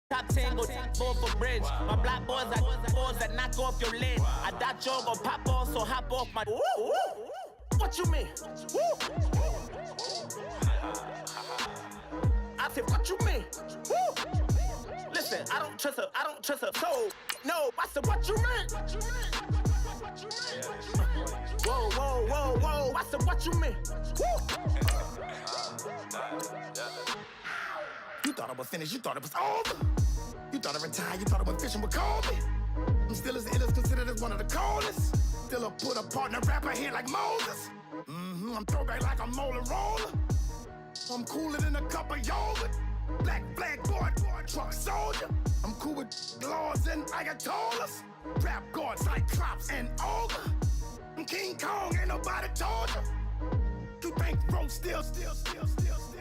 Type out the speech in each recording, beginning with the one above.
Top 10 go for bridge. My black boys are boys that knock off your lid. I doubt you're gon' pop on, so hop off my. What you mean? I said, what you mean? Listen, I don't trust her. So, no, I said, what you mean? Whoa. I said, what you mean? You thought I was finished, you thought it was over. You thought I retired, you thought I went fishing with Kobe. I'm still as ill as considered as one of the coldest. Still a put a partner rapper here like Moses. I'm throwback like a molar roller. I'm cooler than a cup of yogurt. Black flag boy, truck soldier. I'm cool with laws and Ayatollahs. Rap god, Cyclops and Ogre. I'm King Kong, ain't nobody told you. You think Rose still.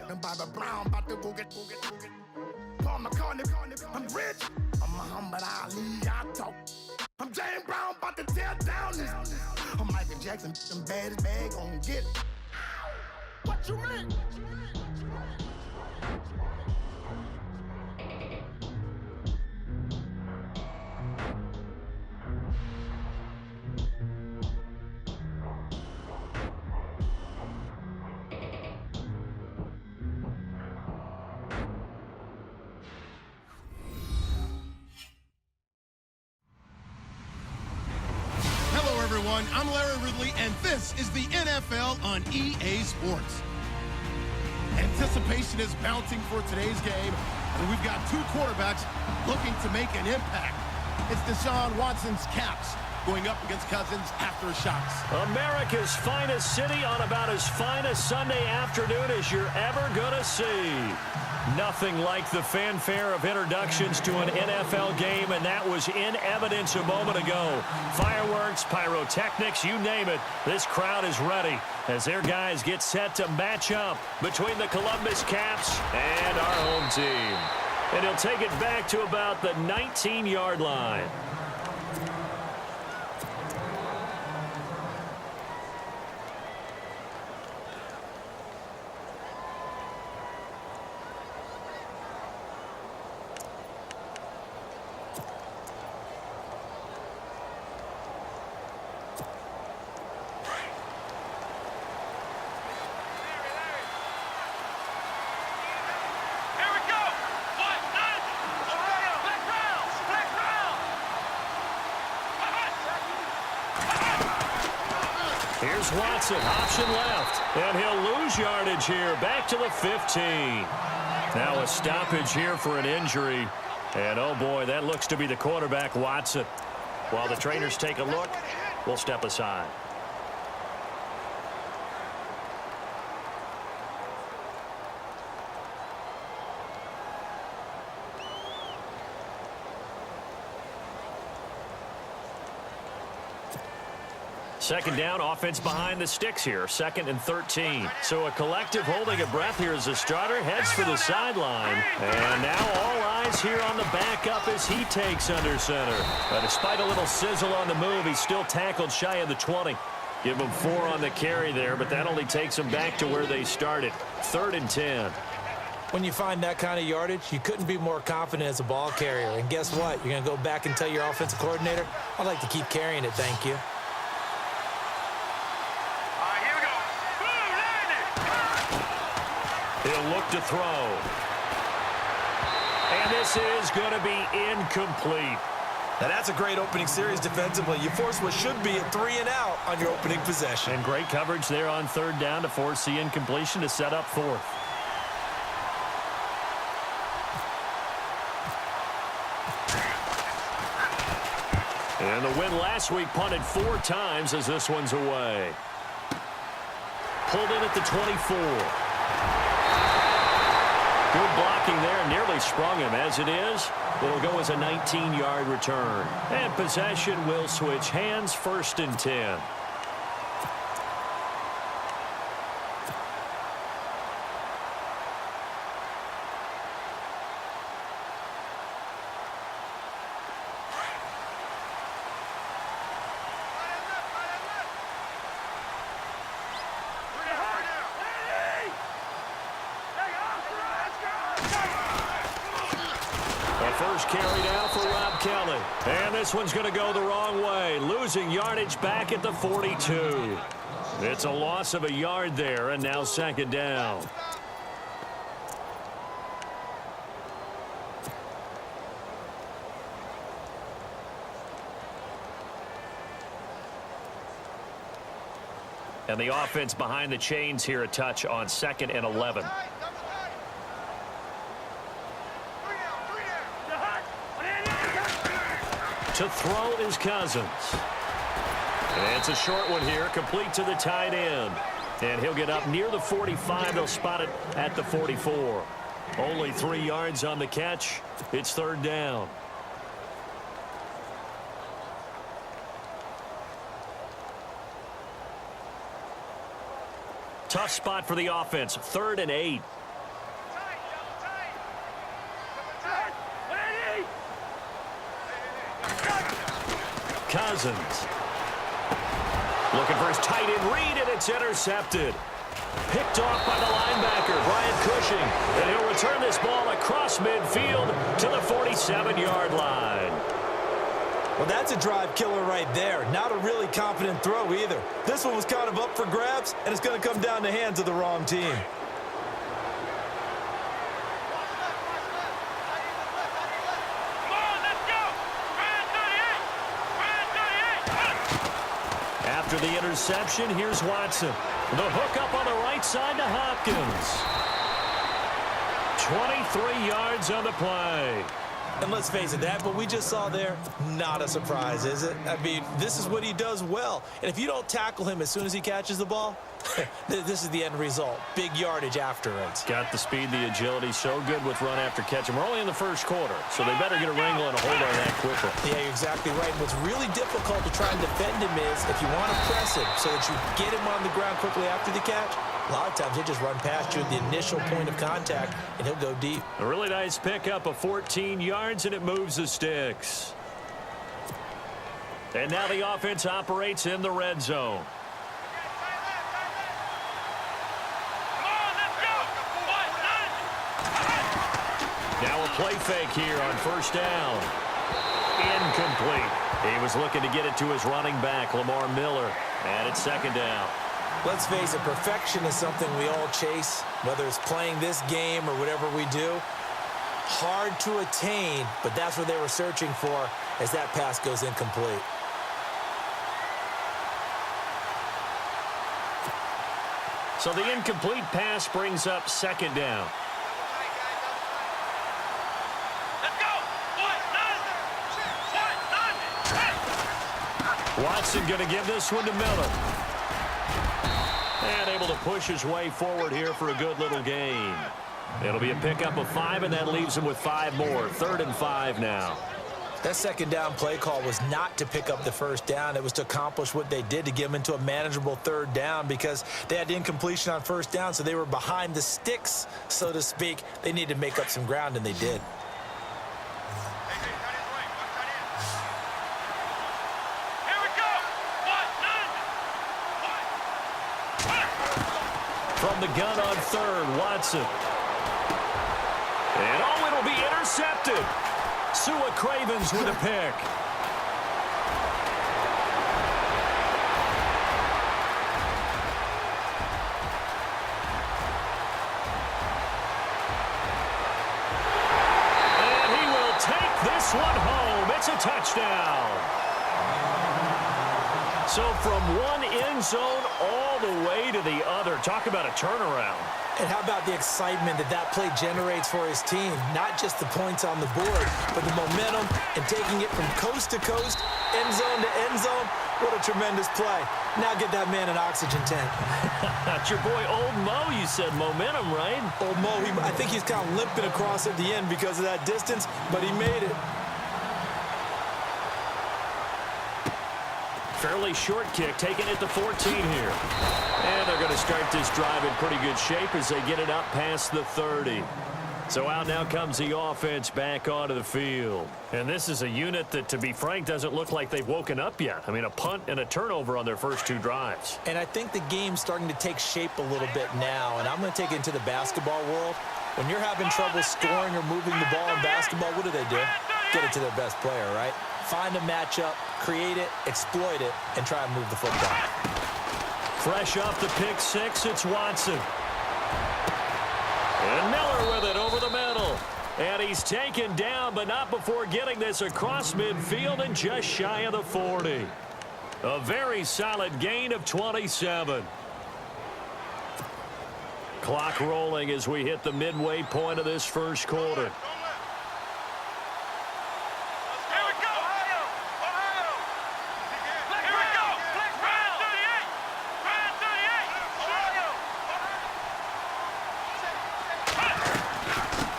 And Bobby Brown about to go get. Paul McCartney, I'm rich. I'm Muhammad Ali, I talk. I'm James Brown, about to tear down this. I'm Michael Jackson, them bad as bad gon' get. What you mean? I'm Larry Ridley, and this is the NFL on EA Sports. Anticipation is mounting for today's game, and we've got two quarterbacks looking to make an impact. It's Deshaun Watson's Caps going up against Cousins' Aftershocks. America's finest city on about as fine a Sunday afternoon as you're ever gonna see. Nothing like the fanfare of introductions to an NFL game, and that was in evidence a moment ago. Fireworks, pyrotechnics, you name it. This crowd is ready as their guys get set to match up between the Columbus Caps and our home team. And he'll take it back to about the 19-yard line. Here's Watson, option left, and he'll lose yardage here, back to the 15. Now a stoppage here for an injury, and oh boy, that looks to be the quarterback, Watson. While the trainers take a look, we'll step aside. Second down, offense behind the sticks here. 2nd and 13. So a collective holding a breath here as the starter heads for the sideline. And now all eyes here on the backup as he takes under center. Despite a little sizzle on the move, he's still tackled shy of the 20. Give him 4 on the carry there, but that only takes him back to where they started. 3rd and 10. When you find that kind of yardage, you couldn't be more confident as a ball carrier. And guess what? You're going to go back and tell your offensive coordinator, I'd like to keep carrying it, thank you. He'll look to throw. And this is going to be incomplete. Now that's a great opening series defensively. You force what should be a 3-and-out on your opening possession. And great coverage there on 3rd down to force the incompletion to set up 4th. And the win last week punted 4 times as this one's away. Pulled in at the 24. Good blocking there, nearly sprung him. As it is, it'll go as a 19-yard return. And possession will switch hands, 1st and 10. first carry now for Rob Kelly. And this one's going to go the wrong way, losing yardage back at the 42. It's a loss of a yard there, and now second down. And the offense behind the chains here, a touch on 2nd and 11. To throw is Cousins. And it's a short one here, complete to the tight end. And he'll get up near the 45. They'll spot it at the 44. Only 3 yards on the catch. It's third down. Tough spot for the offense. 3rd and 8. Cousins. Looking for his tight end read, and it's intercepted. Picked off by the linebacker, Brian Cushing. And he'll return this ball across midfield to the 47-yard line. Well, that's a drive killer right there. Not a really confident throw either. This one was kind of up for grabs, and it's going to come down the hands of the wrong team. After the interception, here's Watson. The hook up on the right side to Hopkins. 23 yards on the play. And let's face it, that what we just saw there, not a surprise, is it? I mean, this is what he does well. And if you don't tackle him as soon as he catches the ball, this is the end result. Big yardage after it. Got the speed, the agility, so good with run after catch. And we're only in the first quarter, so they better get a wrangle and a hold on that quickly. Yeah, you're exactly right. What's really difficult to try and defend him is if you want to press him so that you get him on the ground quickly after the catch, a lot of times he'll just run past you at the initial point of contact, and he'll go deep. A really nice pickup of 14 yards, and it moves the sticks. And now the offense operates in the red zone. Now a play fake here on first down. Incomplete. He was looking to get it to his running back, Lamar Miller. And it's second down. Let's face it, perfection is something we all chase, whether it's playing this game or whatever we do. Hard to attain, but that's what they were searching for as that pass goes incomplete. So the incomplete pass brings up second down. Watson going to give this one to Miller. And able to push his way forward here for a good little gain. It'll be a pickup of 5, and that leaves him with 5 more. 3rd and 5 now. That second down play call was not to pick up the first down. It was to accomplish what they did, to get them into a manageable 3rd down, because they had incompletion on first down, so they were behind the sticks, so to speak. They needed to make up some ground, and they did. From the gun on 3rd, Watson. And oh, it'll be intercepted. Sua Cravens with a pick. And he will take this one home. It's a touchdown. So from one end zone all the way to the other. Talk about a turnaround. And how about the excitement that play generates for his team? Not just the points on the board, but the momentum and taking it from coast to coast, end zone to end zone. What a tremendous play. Now get that man an oxygen tank. That's your boy Old Mo. You said momentum, right? Old Mo, I think he's kind of limping across at the end because of that distance, but he made it. Fairly short kick, taking it to 14 here. And they're going to start this drive in pretty good shape as they get it up past the 30. So out now comes the offense back onto the field. And this is a unit that, to be frank, doesn't look like they've woken up yet. I mean, a punt and a turnover on their first 2 drives. And I think the game's starting to take shape a little bit now. And I'm going to take it into the basketball world. When you're having trouble scoring or moving the ball in basketball, what do? Get it to their best player, right? Find a matchup, create it, exploit it, and try and move the football. Fresh off the pick six, it's Watson. And Miller with it over the middle. And he's taken down, but not before getting this across midfield and just shy of the 40. A very solid gain of 27. Clock rolling as we hit the midway point of this first quarter.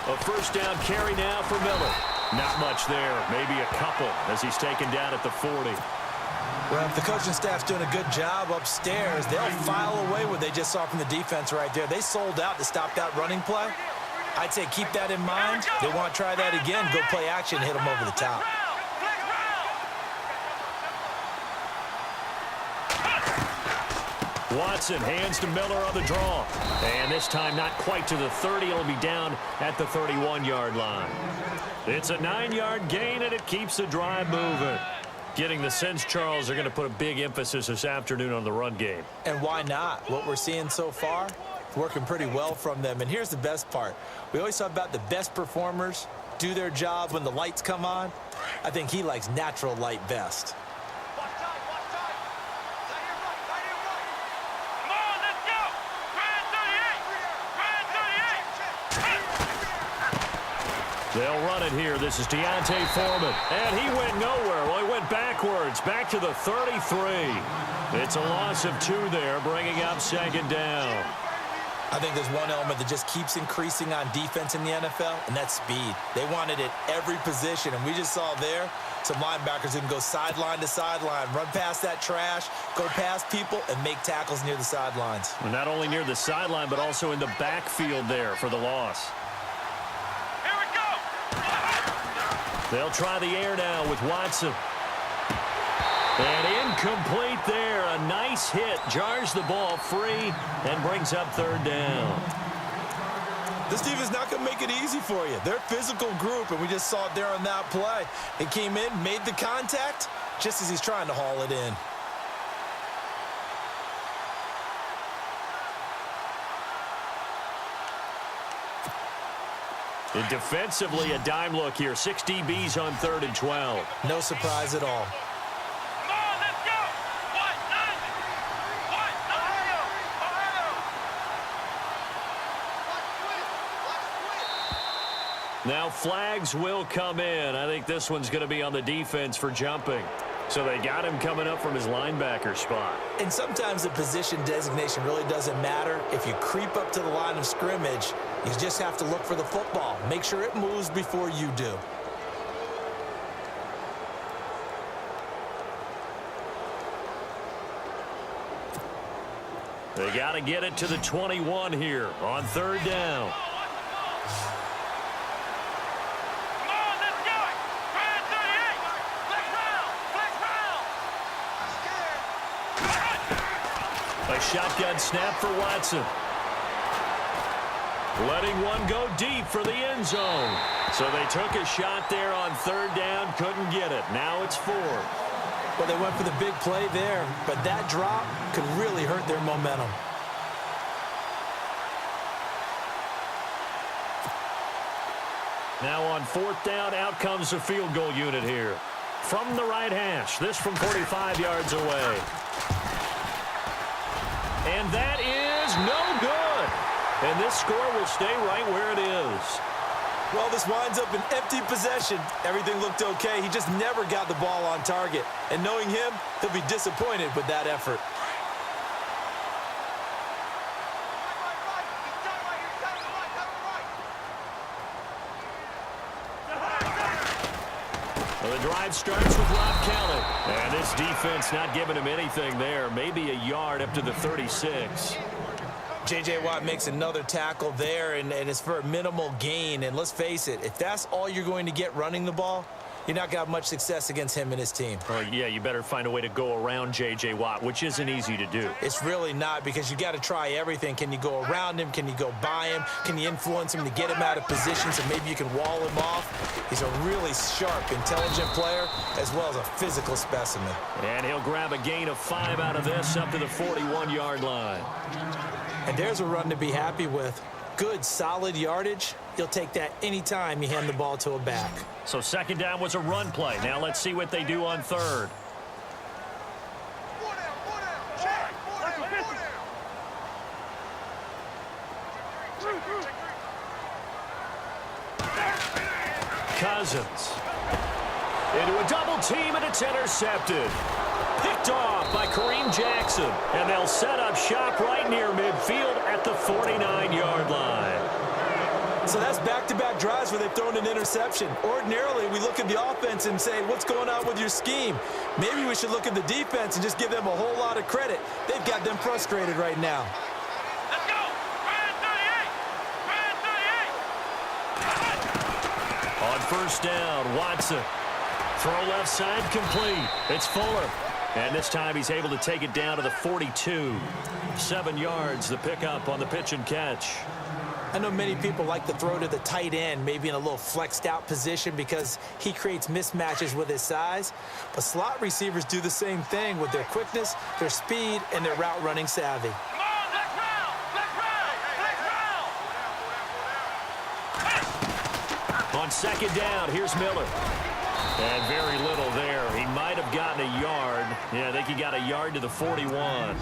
A first down carry now for Miller. Not much there, maybe a couple as he's taken down at the 40. Well, if the coaching staff's doing a good job upstairs, they'll file away what they just saw from the defense right there. They sold out to stop that running play. I'd say keep that in mind. They want to try that again, go play action, hit them over the top. Watson hands to Miller on the draw. And this time not quite to the 30. It'll be down at the 31-yard line. It's a 9-yard gain, and it keeps the drive moving. Getting the sense, Charles, they're going to put a big emphasis this afternoon on the run game. And why not? What we're seeing so far, working pretty well from them. And here's the best part. We always talk about the best performers do their job when the lights come on. I think he likes natural light best. They'll run it here. This is Deontay Foreman. And he went nowhere. Well, he went backwards, back to the 33. It's a loss of 2 there, bringing up second down. I think there's one element that just keeps increasing on defense in the NFL, and that's speed. They want it at every position, and we just saw there some linebackers who can go sideline to sideline, run past that trash, go past people, and make tackles near the sidelines. And not only near the sideline, but also in the backfield there for the loss. They'll try the air now with Watson. And incomplete there. A nice hit. Jars the ball free and brings up third down. This defense is not going to make it easy for you. They're a physical group, and we just saw it there on that play. It came in, made the contact, just as he's trying to haul it in. And defensively, a dime look here. 6 DBs on 3rd and 12. No surprise at all. Now flags will come in. I think this one's going to be on the defense for jumping. So they got him coming up from his linebacker spot. And sometimes the position designation really doesn't matter. If you creep up to the line of scrimmage, you just have to look for the football. Make sure it moves before you do. They got to get it to the 21 here on 3rd down. A shotgun snap for Watson. Letting one go deep for the end zone. So they took a shot there on 3rd down, couldn't get it. Now it's 4. Well, they went for the big play there, but that drop could really hurt their momentum. Now on 4th down, out comes the field goal unit here. From the right hash, this from 45 yards away. And that is no good. And this score will stay right where it is. Well, this winds up an empty possession. Everything looked okay. He just never got the ball on target. And knowing him, he'll be disappointed with that effort. Well, the drive starts with Rob Kelly. And this defense not giving him anything there. Maybe a yard up to the 36. J.J. Watt makes another tackle there, and it's for a minimal gain. And let's face it, if that's all you're going to get running the ball, you're not going to have much success against him and his team. Well, yeah, you better find a way to go around J.J. Watt, which isn't easy to do. It's really not, because you got to try everything. Can you go around him? Can you go by him? Can you influence him to get him out of position so maybe you can wall him off? He's a really sharp, intelligent player, as well as a physical specimen. And he'll grab a gain of 5 out of this up to the 41-yard line. And there's a run to be happy with. Good, solid yardage. You'll take that anytime you hand the ball to a back. So second down was a run play. Now let's see what they do on third. Cousins into a double team, and it's intercepted. Picked off by Kareem Jackson. And they'll set up shop right near midfield at the 49-yard line. So that's back-to-back drives where they've thrown an interception. Ordinarily, we look at the offense and say, what's going on with your scheme? Maybe we should look at the defense and just give them a whole lot of credit. They've got them frustrated right now. Let's go! Brand 38! Brand 38! On first down, Watson. Throw left side complete. It's Fuller. And this time he's able to take it down to the 42. 7 yards, the pickup on the pitch and catch. I know many people like to throw to the tight end, maybe in a little flexed out position because he creates mismatches with his size. But slot receivers do the same thing with their quickness, their speed, and their route running savvy. Come on, let's round! Let's round! Let's round! On second down, here's Miller. And very little there. He might have gotten a yard. Yeah, I think he got a yard to the 41.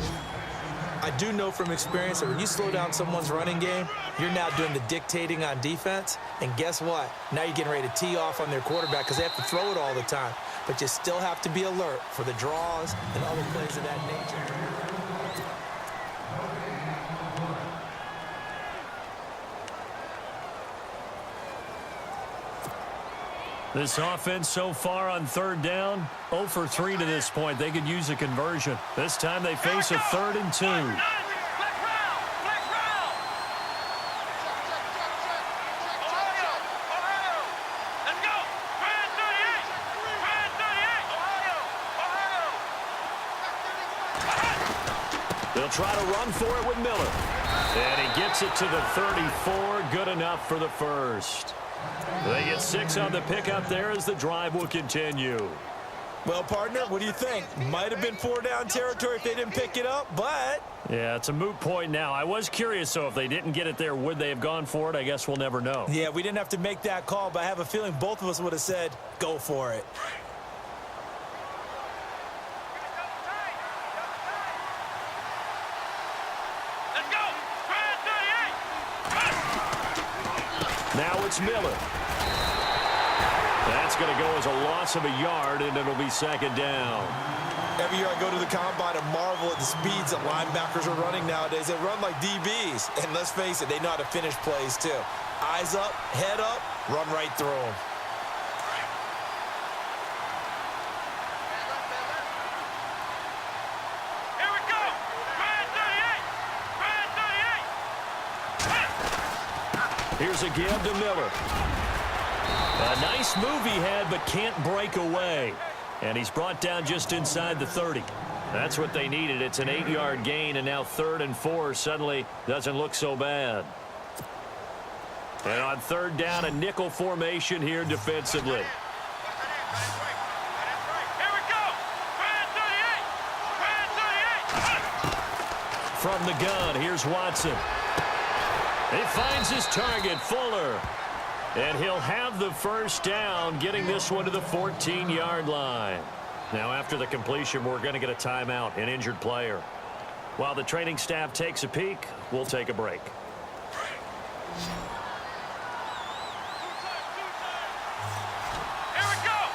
I do know from experience that when you slow down someone's running game, you're now doing the dictating on defense. And guess what? Now you're getting ready to tee off on their quarterback because they have to throw it all the time. But you still have to be alert for the draws and other plays of that nature. This offense so far on third down, 0 for 3 to this point. They could use a conversion. This time they face a 3rd and 2. Let's round! Let's round! Ohio! Ohio! Let's go! Brand 38! Brand 38! Ohio! Ohio! They'll try to run for it with Miller. And he gets it to the 34. Good enough for the first. They get 6 on the pickup there as the drive will continue. Well, partner, what do you think? Might have been 4-down territory if they didn't pick it up, but... Yeah, it's a moot point now. I was curious, so if they didn't get it there, would they have gone for it? I guess we'll never know. Yeah, we didn't have to make that call, but I have a feeling both of us would have said, go for it. Let's go! Brand 38! Now it's Miller. That's going to go as a loss of a yard, and it'll be second down. Every year I go to the combine and marvel at the speeds that linebackers are running nowadays. They run like DBs. And let's face it, they know how to finish plays too. Eyes up, head up, run right through them. Here we go! Brand 38! Brand 38! Here's a give to Miller. A nice move he had, but can't break away. And he's brought down just inside the 30. That's what they needed. It's an 8-yard gain, and now 3rd and 4 suddenly doesn't look so bad. And on third down, a nickel formation here defensively. Here we go! Brand 38! Brand 38! From the gun, here's Watson. He finds his target, Fuller. And he'll have the first down, getting this one to the 14-yard line. Now, after the completion, we're going to get a timeout, an injured player. While the training staff takes a peek, we'll take a break. Here we go!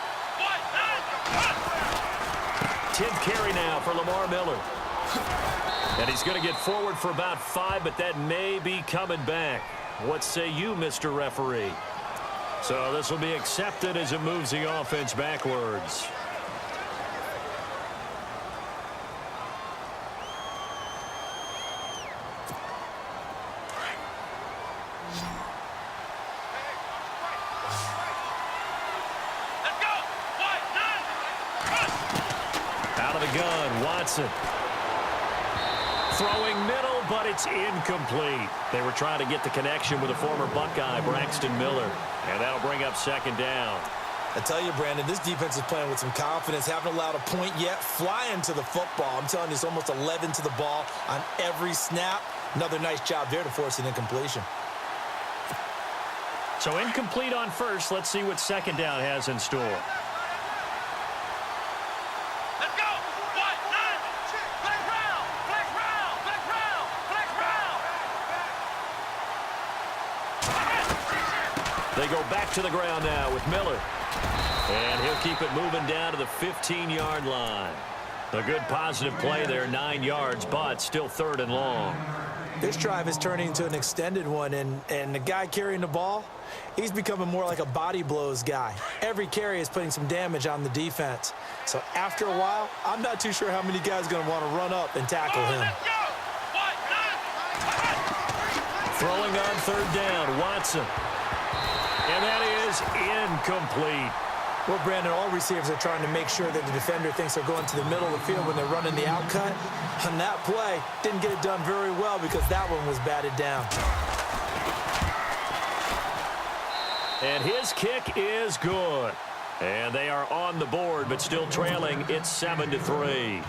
10th carry now for Lamar Miller. And he's going to get forward for about 5, but that may be coming back. What say you, Mr. Referee? So this will be accepted as it moves the offense backwards. Let's go! the gun, Watson. Throwing middle, but it's incomplete. They were trying to get the connection with a former Buckeye, Braxton Miller. And that'll bring up second down. I tell you, Brandon, this defense is playing with some confidence. Haven't allowed a point yet. Flying to the football. I'm telling you, it's almost 11 to the ball on every snap. Another nice job there to force an incompletion. So incomplete on first. Let's see what second down has in store. Let's go. What? Nine. Flex round. Flex round. Flex round. Flex round. They go back to the ground now with Miller. And he'll keep it moving down to the 15-yard line. A good positive play there, 9 yards, but still third and long. This drive is turning into an extended one, and the guy carrying the ball, he's becoming more like a body blows guy. Every carry is putting some damage on the defense. So after a while, I'm not too sure how many guys are going to want to run up and tackle him. Let's go. What? Nine. Throwing on third down, Watson. And that is incomplete. Well, Brandon, all receivers are trying to make sure that the defender thinks they're going to the middle of the field when they're running the out cut. On that play, didn't get it done very well because that one was batted down. And his kick is good. And they are on the board, but still trailing. It's 7-3.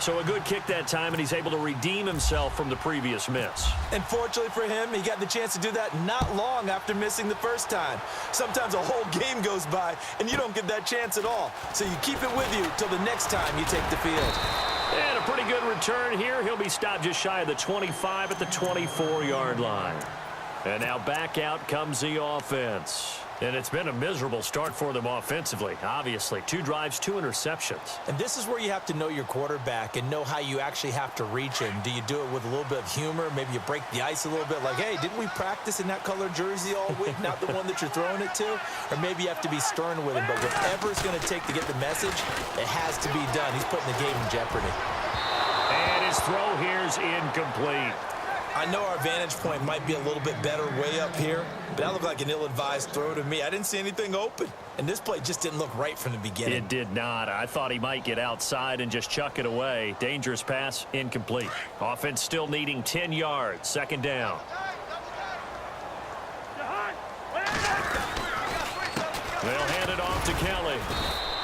So a good kick that time, and he's able to redeem himself from the previous miss. And fortunately for him, he got the chance to do that not long after missing the first time. Sometimes a whole game goes by, and you don't get that chance at all. So you keep it with you till the next time you take the field. And a pretty good return here. He'll be stopped just shy of the 25 at the 24-yard line. And now back out comes the offense. And it's been a miserable start for them offensively, obviously. 2 drives, 2 interceptions. And this is where you have to know your quarterback and know how you actually have to reach him. Do you do it with a little bit of humor? Maybe you break the ice a little bit like, hey, didn't we practice in that color jersey all week, not the one that you're throwing it to? Or maybe you have to be stern with him. But whatever it's going to take to get the message, it has to be done. He's putting the game in jeopardy. And his throw here's incomplete. I know our vantage point might be a little bit better way up here, but that looked like an ill-advised throw to me. I didn't see anything open, and this play just didn't look right from the beginning. It did not. I thought he might get outside and just chuck it away. Dangerous pass, incomplete. Offense still needing 10 yards. Second down. They'll hand it off to Kelly,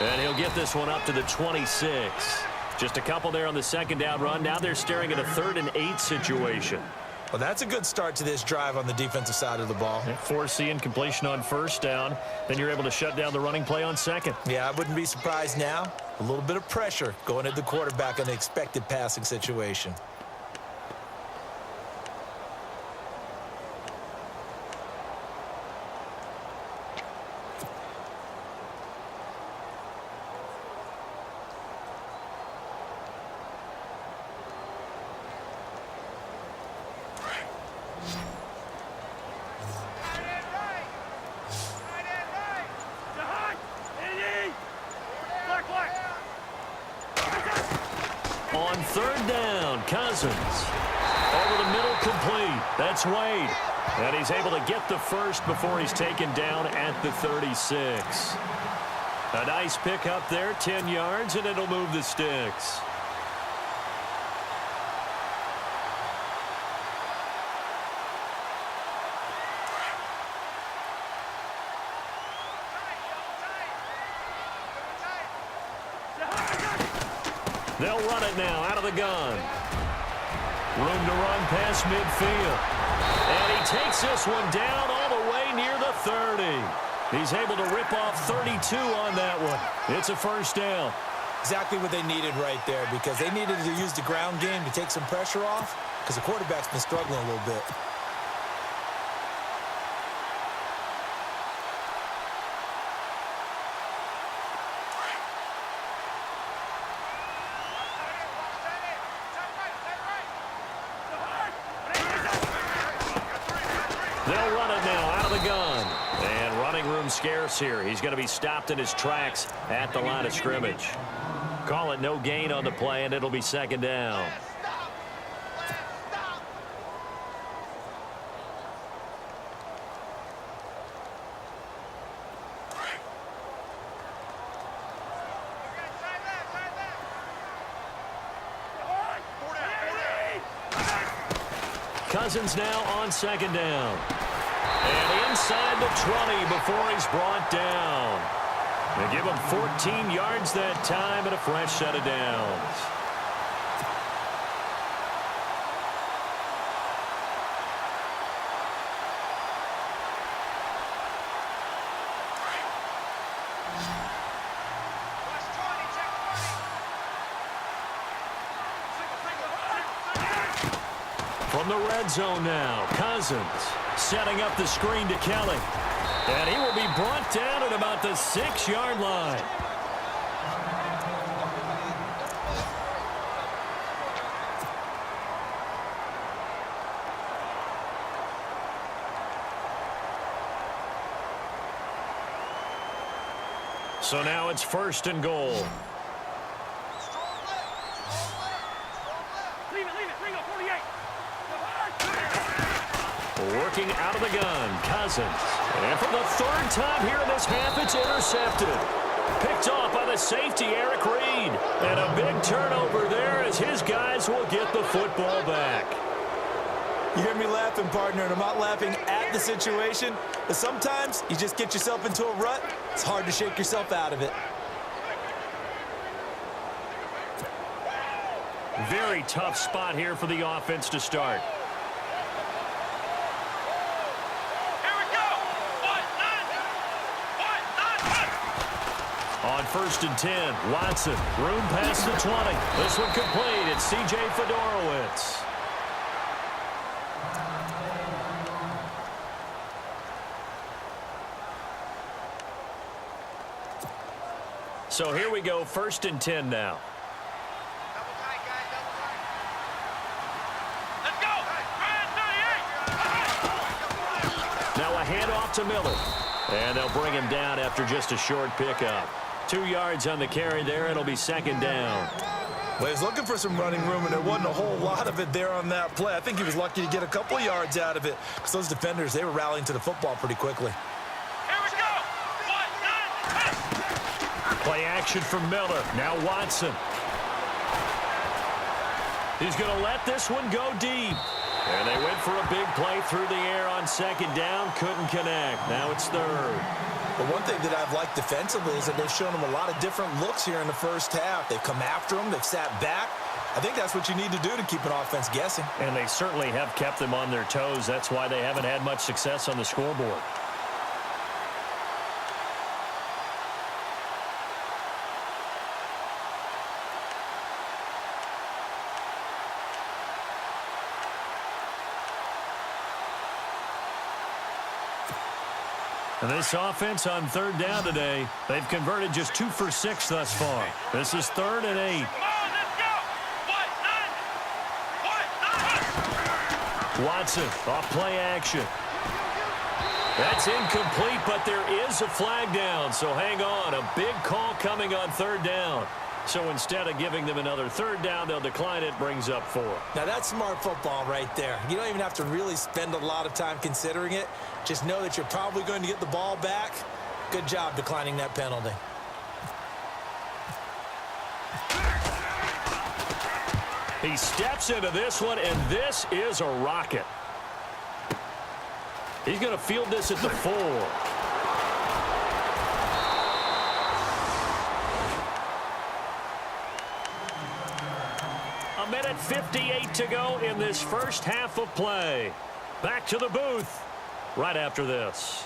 and he'll get this one up to the 26. Just a couple there on the second down run. Now they're staring at a 3rd and 8 situation. Well, that's a good start to this drive on the defensive side of the ball. Force the incompletion on first down. Then you're able to shut down the running play on second. Yeah, I wouldn't be surprised now. A little bit of pressure going at the quarterback in an expected passing situation. On third down, Cousins. Over the middle, complete. That's Wade. And he's able to get the first before he's taken down at the 36. A nice pickup there, 10 yards, and it'll move the sticks. They'll run it now out of the gun. Room to run past midfield. And he takes this one down all the way near the 30. He's able to rip off 32 on that one. It's a first down. Exactly what they needed right there, because they needed to use the ground game to take some pressure off, because the quarterback's been struggling a little bit. They'll run it now out of the gun. And running room scarce here. He's going to be stopped in his tracks at the line of scrimmage. Call it no gain on the play, and it'll be second down. Cousins now on second down. And inside the 20 before he's brought down. They give him 14 yards that time and a fresh set of downs. From the red zone now, Cousins setting up the screen to Kelly. And he will be brought down at about the 6-yard line. So now it's 1st and goal. Working out of the gun, Cousins. And for the 3rd time here in this half, it's intercepted. Picked off by the safety, Eric Reed. And a big turnover there as his guys will get the football back. You hear me laughing, partner, and I'm not laughing at the situation, but sometimes you just get yourself into a rut. It's hard to shake yourself out of it. Very tough spot here for the offense to start. On 1st and 10, Watson, room past the 20. This one complete. It's C.J. Fedorowicz. So here we go, 1st and 10 now. Let's go! Now a handoff to Miller. And they'll bring him down after just a short pickup. 2 yards on the carry there. It'll be 2nd down. Well, he was looking for some running room, and there wasn't a whole lot of it there on that play. I think he was lucky to get a couple of yards out of it because those defenders, they were rallying to the football pretty quickly. Here we go! 1, 9, 10. Play action from Miller. Now Watson. He's going to let this one go deep. And they went for a big play through the air on 2nd down. Couldn't connect. Now it's 3rd. But one thing that I've liked defensively is that they've shown them a lot of different looks here in the first half. They've come after them. They've sat back. I think that's what you need to do to keep an offense guessing. And they certainly have kept them on their toes. That's why they haven't had much success on the scoreboard. And this offense on 3rd down today, they've converted just 2 for 6 thus far. This is 3rd and 8. Come on, let's go! 1, 9, 1, 9. Watson off play action. That's incomplete, but there is a flag down, so hang on. A big call coming on 3rd down. So instead of giving them another 3rd down, they'll decline it, brings up 4. Now, that's smart football right there. You don't even have to really spend a lot of time considering it. Just know that you're probably going to get the ball back. Good job declining that penalty. He steps into this one, and this is a rocket. He's going to field this at the 4. A minute 58 to go in this first half of play. Back to the booth right after this.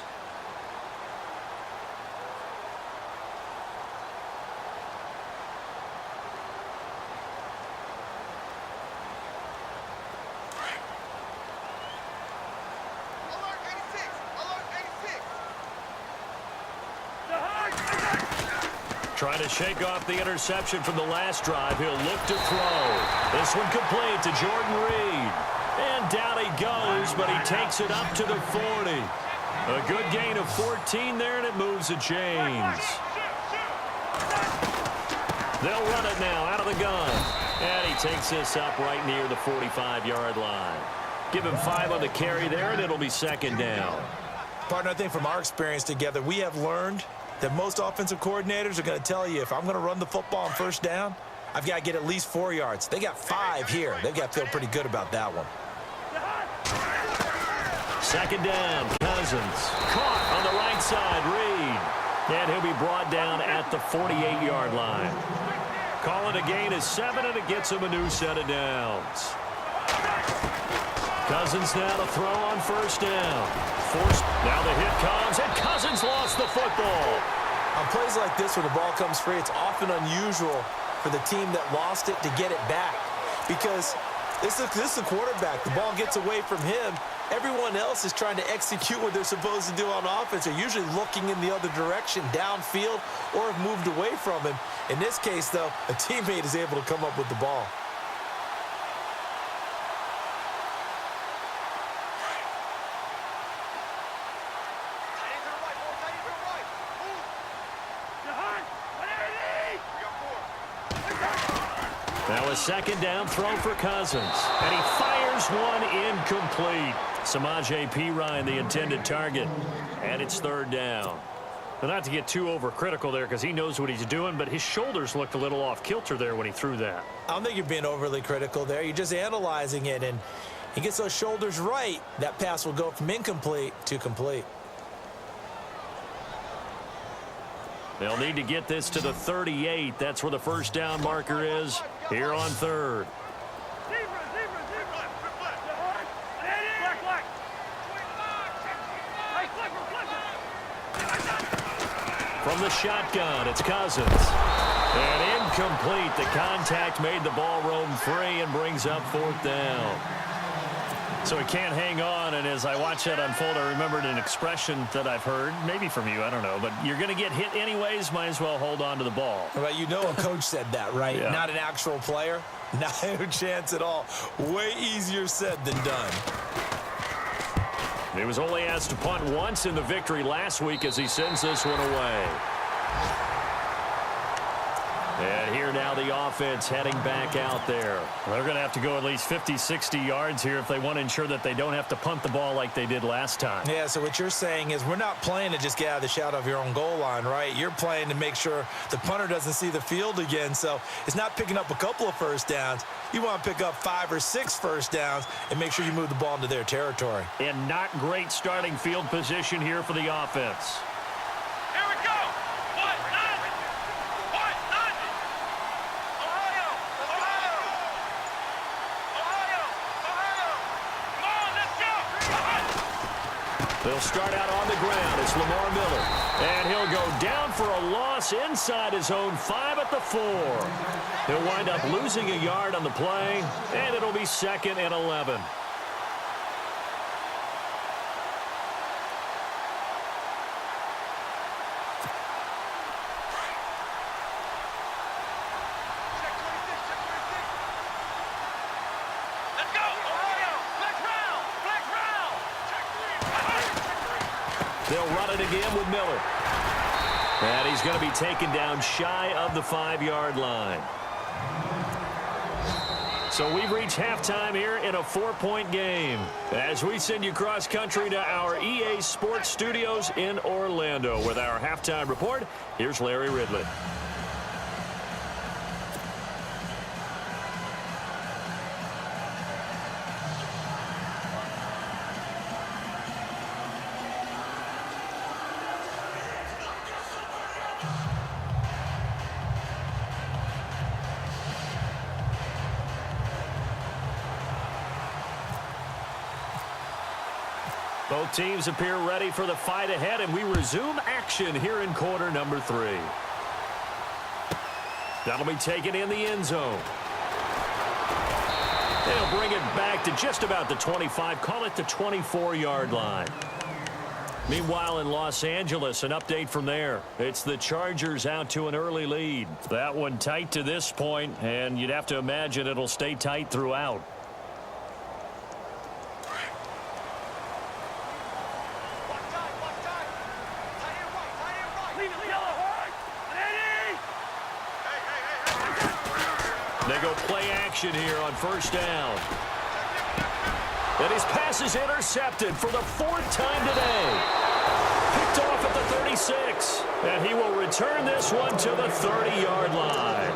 Trying to shake off the interception from the last drive. He'll look to throw. This one complete to Jordan Reed. And down he goes, but he takes it up to the 40. A good gain of 14 there, and it moves the chains. They'll run it now out of the gun. And he takes this up right near the 45-yard line. Give him 5 on the carry there, and it'll be 2nd down. Partner, I think from our experience together, we have learned that most offensive coordinators are going to tell you, if I'm going to run the football on 1st down, I've got to get at least 4 yards. They got 5 here. They've got to feel pretty good about that one. Second down, Cousins. Caught on the right side, Reed. And he'll be brought down at the 48-yard line. Call it a gain of 7, and it gets him a new set of downs. Cousins now to throw on first down. Now the hit comes, and Cousins lost the football. On plays like this, when the ball comes free, it's often unusual for the team that lost it to get it back. Because this is the quarterback. The ball gets away from him. Everyone else is trying to execute what they're supposed to do on offense. They're usually looking in the other direction, downfield, or have moved away from him. In this case, though, a teammate is able to come up with the ball. Now a second down throw for Cousins. And he fires one incomplete. Samaje Perine, the intended target. And it's third down. But not to get too overcritical there because he knows what he's doing, but his shoulders looked a little off kilter there when he threw that. I don't think you're being overly critical there. You're just analyzing it, and he gets those shoulders right. That pass will go from incomplete to complete. They'll need to get this to the 38. That's where the first down marker is here on third. From the shotgun, it's Cousins. And incomplete. The contact made the ball roam free and brings up fourth down. So he can't hang on, and as I watch that unfold, I remembered an expression that I've heard, maybe from you, I don't know, but you're going to get hit anyways, might as well hold on to the ball. Right, you know a coach said that, right? Yeah. Not an actual player. Not a chance at all. Way easier said than done. He was only asked to punt once in the victory last week as he sends this one away. And here now the offense heading back out there. They're going to have to go at least 50, 60 yards here if they want to ensure that they don't have to punt the ball like they did last time. Yeah, so what you're saying is we're not playing to just get out of the shadow of your own goal line, right? You're playing to make sure the punter doesn't see the field again. So it's not picking up a couple of first downs. You want to pick up 5 or 6 first downs and make sure you move the ball into their territory. And not great starting field position here for the offense. Here we go. What? None. What? None. Ohio. Ohio. Ohio. Ohio. Come on, let's go. They'll start out on the ground. It's Lamar Miller. And he'll go down for a loss inside his own 5 at the 4. He'll wind up losing a yard on the play, and it'll be 2nd and 11. Let's go. Ohio. Flex round. Flex round. They'll run it again with Miller. And he's going to be taken down shy of the 5-yard line. So we've reached halftime here in a 4-point game. As we send you cross-country to our EA Sports Studios in Orlando with our halftime report, here's Larry Ridley. Both teams appear ready for the fight ahead, and we resume action here in quarter number 3. That'll be taken in the end zone. They'll bring it back to just about the 25, call it the 24-yard line. Meanwhile, in Los Angeles, an update from there. It's the Chargers out to an early lead. That one tight to this point, and you'd have to imagine it'll stay tight throughout. They go play action here on first down. And his pass is intercepted for the 4th time today. Picked off at the 36. And he will return this one to the 30-yard line.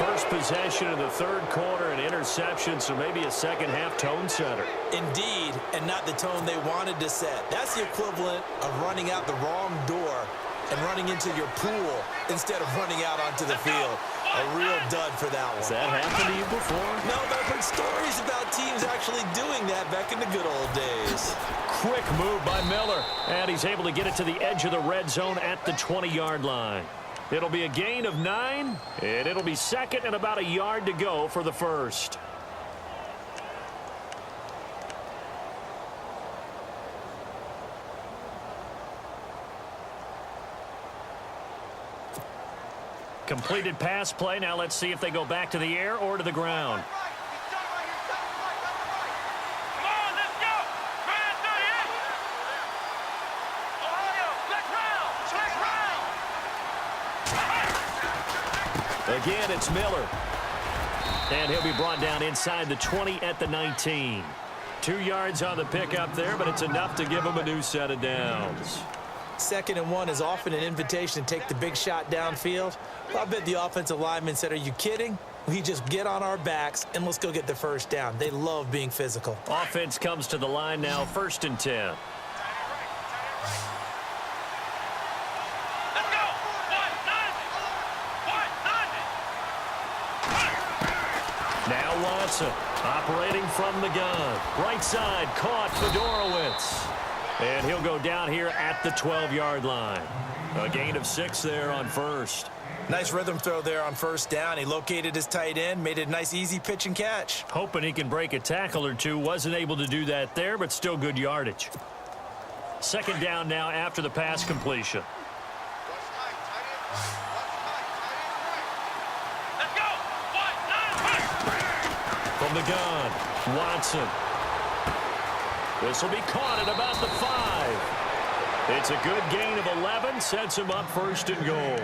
First possession of the third quarter, an interception, so maybe a second-half tone setter. Indeed, and not the tone they wanted to set. That's the equivalent of running out the wrong door and running into your pool instead of running out onto the field. A real dud for that one. Has that happened to you before? No, but I've heard stories about teams actually doing that back in the good old days. Quick move by Miller, and he's able to get it to the edge of the red zone at the 20-yard line. It'll be a gain of 9, and it'll be second and about a yard to go for the first. Completed pass play. Now let's see if they go back to the air or to the ground. Come on, let's go. Grand 38. Ohio, black round. Again, it's Miller. And he'll be brought down inside the 20 at the 19. 2 yards on the pickup there, but it's enough to give him a new set of downs. 2nd and 1 is often an invitation to take the big shot downfield. Well, I bet the offensive lineman said, are you kidding? We just get on our backs and let's go get the first down. They love being physical. Offense comes to the line now, 1st and 10. Let's go. 190. Now Watson operating from the gun. Right side caught Fedorowicz. And he'll go down here at the 12-yard line. A gain of 6 there on first. Nice rhythm throw there on first down. He located his tight end, made it a nice easy pitch and catch. Hoping he can break a tackle or two. Wasn't able to do that there, but still good yardage. 2nd down now after the pass completion. Let's go. 190. From the gun, Watson. This will be caught at about the 5. It's a good gain of 11, sets him up 1st and goal.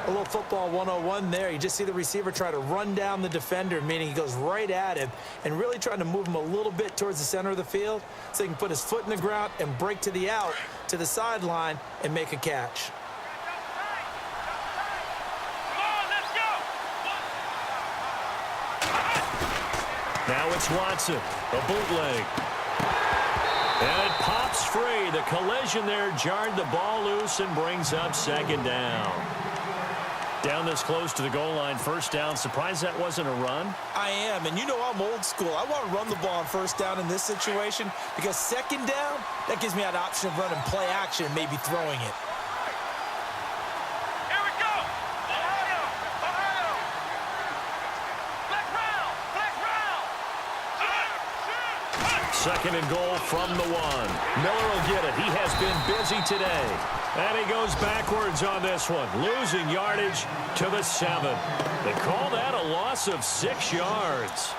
A little football 101 there. You just see the receiver try to run down the defender, meaning he goes right at him and really trying to move him a little bit towards the center of the field so he can put his foot in the ground and break to the out, to the sideline, and make a catch. Come on, let's go. Now it's Watson, a bootleg. And it pops free. The collision there jarred the ball loose and brings up 2nd down. Down this close to the goal line, 1st down. Surprised that wasn't a run? I am, and you know I'm old school. I want to run the ball on 1st down in this situation because 2nd down, that gives me that option of running play action and maybe throwing it. Here we go. Ohio. Black round. 2nd and goal from the 1. Miller will get it. He has been busy today. And he goes backwards on this one, losing yardage to the 7. They call that a loss of 6 yards.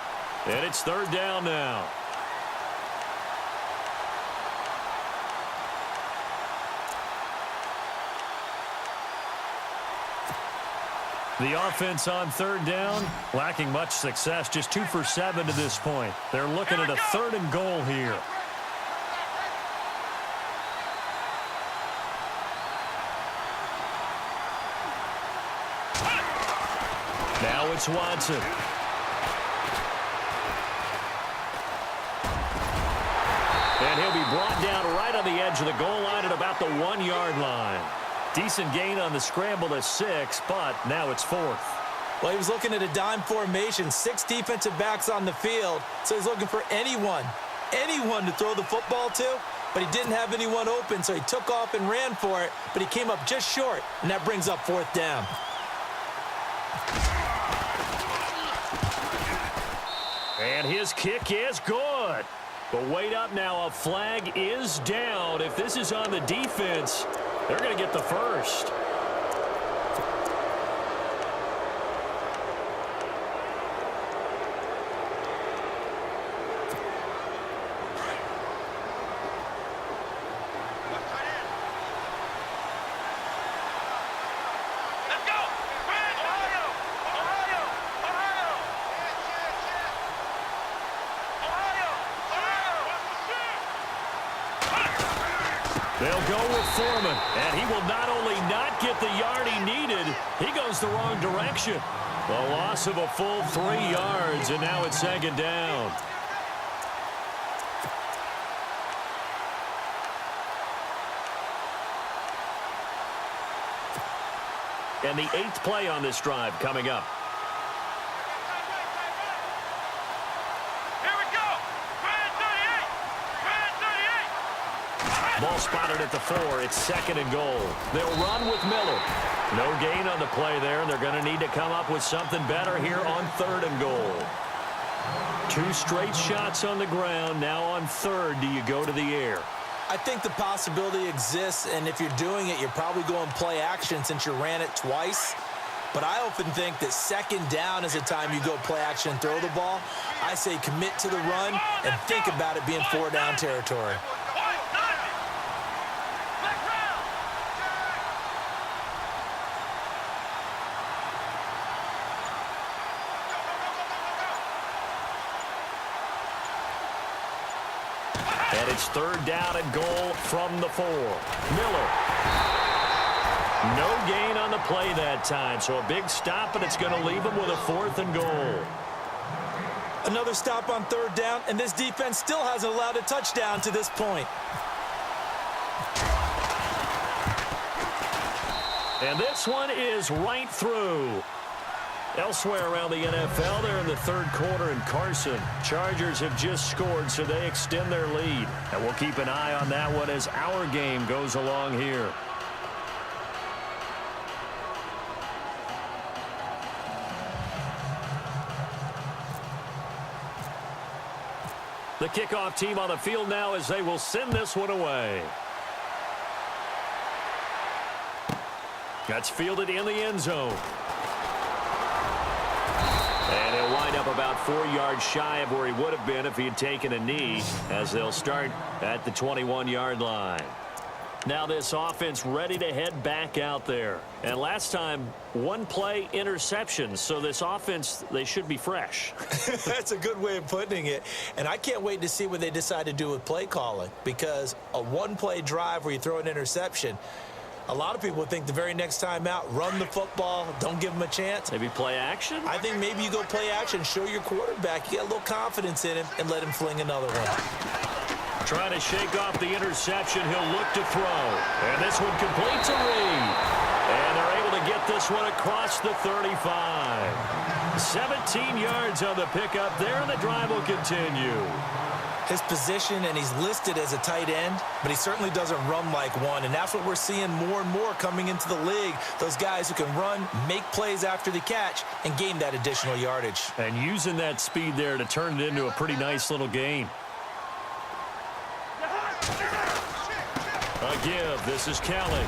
And it's 3rd down now. The offense on 3rd down, lacking much success, just 2 for 7 to this point. They're looking at a 3rd and goal here. Now it's Watson. And he'll be brought down right on the edge of the goal line at about the 1-yard line. Decent gain on the scramble to 6, but now it's 4th. Well, he was looking at a dime formation, 6 defensive backs on the field, so he's looking for anyone to throw the football to, but he didn't have anyone open, so he took off and ran for it, but he came up just short, and that brings up 4th down. And his kick is good. But wait up now, a flag is down. If this is on the defense, they're going to get the first. Let's go. Ohio. They'll go with Foreman, and he will not only not get the yard he needed, he goes the wrong direction. A loss of a full 3 yards, and now it's second down. And the 8th play on this drive coming up. Here we go. Grand 38. Grand 38. Ball spotted at the 4. It's second and goal. They'll run with Miller. No gain on the play there, and they're going to need to come up with something better here on 3rd and goal. 2 straight shots on the ground. Now on 3rd, do you go to the air? I think the possibility exists, and if you're doing it, you're probably going play action since you ran it twice. But I often think that second down is the time you go play action and throw the ball. I say commit to the run and think about it being 4-down territory. And it's 3rd down and goal from the 4. Miller. No gain on the play that time, so a big stop, and it's going to leave him with a 4th and goal. Another stop on 3rd down, and this defense still hasn't allowed a touchdown to this point. And this one is right through. Elsewhere around the NFL, they're in the 3rd quarter in Carson. Chargers have just scored, so they extend their lead. And we'll keep an eye on that one as our game goes along here. The kickoff team on the field now as they will send this one away. That's fielded in the end zone. And he'll wind up about 4 yards shy of where he would have been if he had taken a knee, as they'll start at the 21-yard line. Now this offense ready to head back out there. And last time, 1 play interceptions, so this offense, they should be fresh. That's a good way of putting it. And I can't wait to see what they decide to do with play calling, because a 1-play drive where you throw an interception, a lot of people think the very next time out, run the football, don't give them a chance. Maybe play action? I think maybe you go play action, show your quarterback, you get a little confidence in him, and let him fling another one. Trying to shake off the interception, he'll look to throw. And this one completes a read. And they're able to get this one across the 35. 17 yards on the pickup there, and the drive will continue. His position, and he's listed as a tight end, but he certainly doesn't run like one, and that's what we're seeing more and more coming into the league. Those guys who can run, make plays after the catch, and gain that additional yardage. And using that speed there to turn it into a pretty nice little gain. A give. This is Kelly.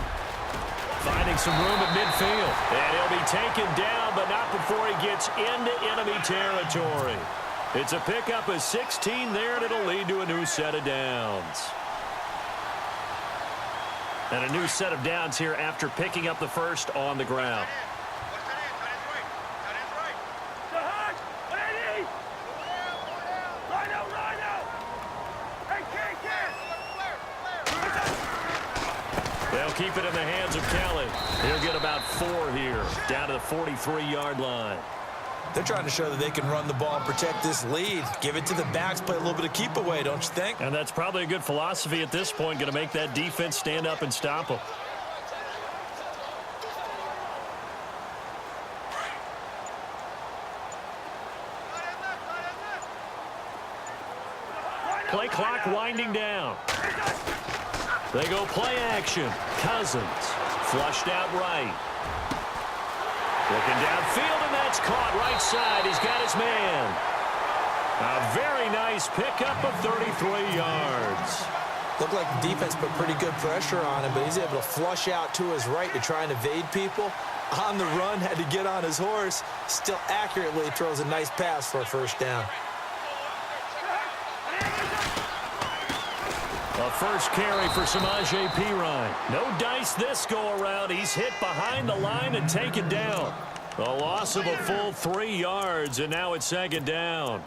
Finding some room at midfield. And he'll be taken down, but not before he gets into enemy territory. It's a pickup of 16 there, and it'll lead to a new set of downs. And a new set of downs here after picking up the first on the ground. They'll keep it in the hands of Kelly. He'll get about 4 here, down to the 43-yard line. They're trying to show that they can run the ball and protect this lead. Give it to the backs, play a little bit of keep away, don't you think? And that's probably a good philosophy at this point, going to make that defense stand up and stop them. Play clock winding down. They go play action. Cousins flushed out right. Looking downfield, and that's caught right side. He's got his man. A very nice pickup of 33 yards. Looked like the defense put pretty good pressure on him, but he's able to flush out to his right to try and evade people. On the run, had to get on his horse. Still accurately throws a nice pass for a first down. A first carry for Samaje Perine. No dice this go-around. He's hit behind the line and taken down. A loss of a full 3 yards, and now it's second down.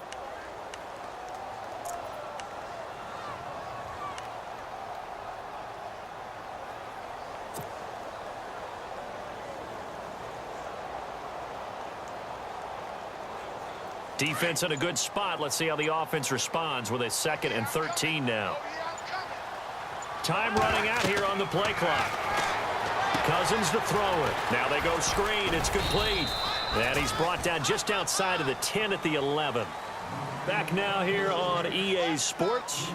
Defense in a good spot. Let's see how the offense responds with a 2nd and 13 now. Time running out here on the play clock. Cousins to throw it. Now they go screen. It's complete. And he's brought down just outside of the 10 at the 11. Back now here on EA Sports.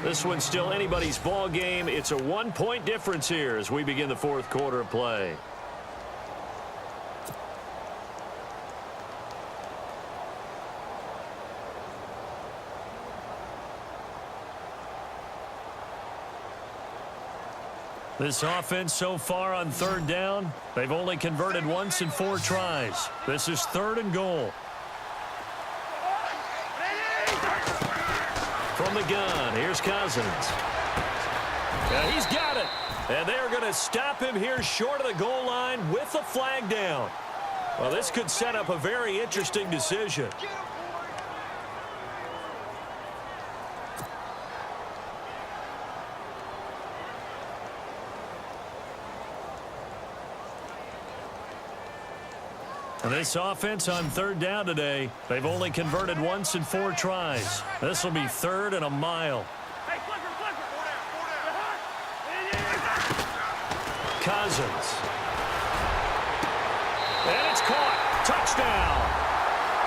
This one's still anybody's ball game. It's a 1-point difference here as we begin the 4th quarter of play. This offense so far on 3rd down, they've only converted once in 4 tries. This is 3rd and goal. From the gun, here's Cousins. Yeah, he's got it. And they're going to stop him here short of the goal line with the flag down. Well, this could set up a very interesting decision. This offense on 3rd down today, they've only converted once in 4 tries. This will be 3rd and a mile. Cousins. And it's caught. Touchdown.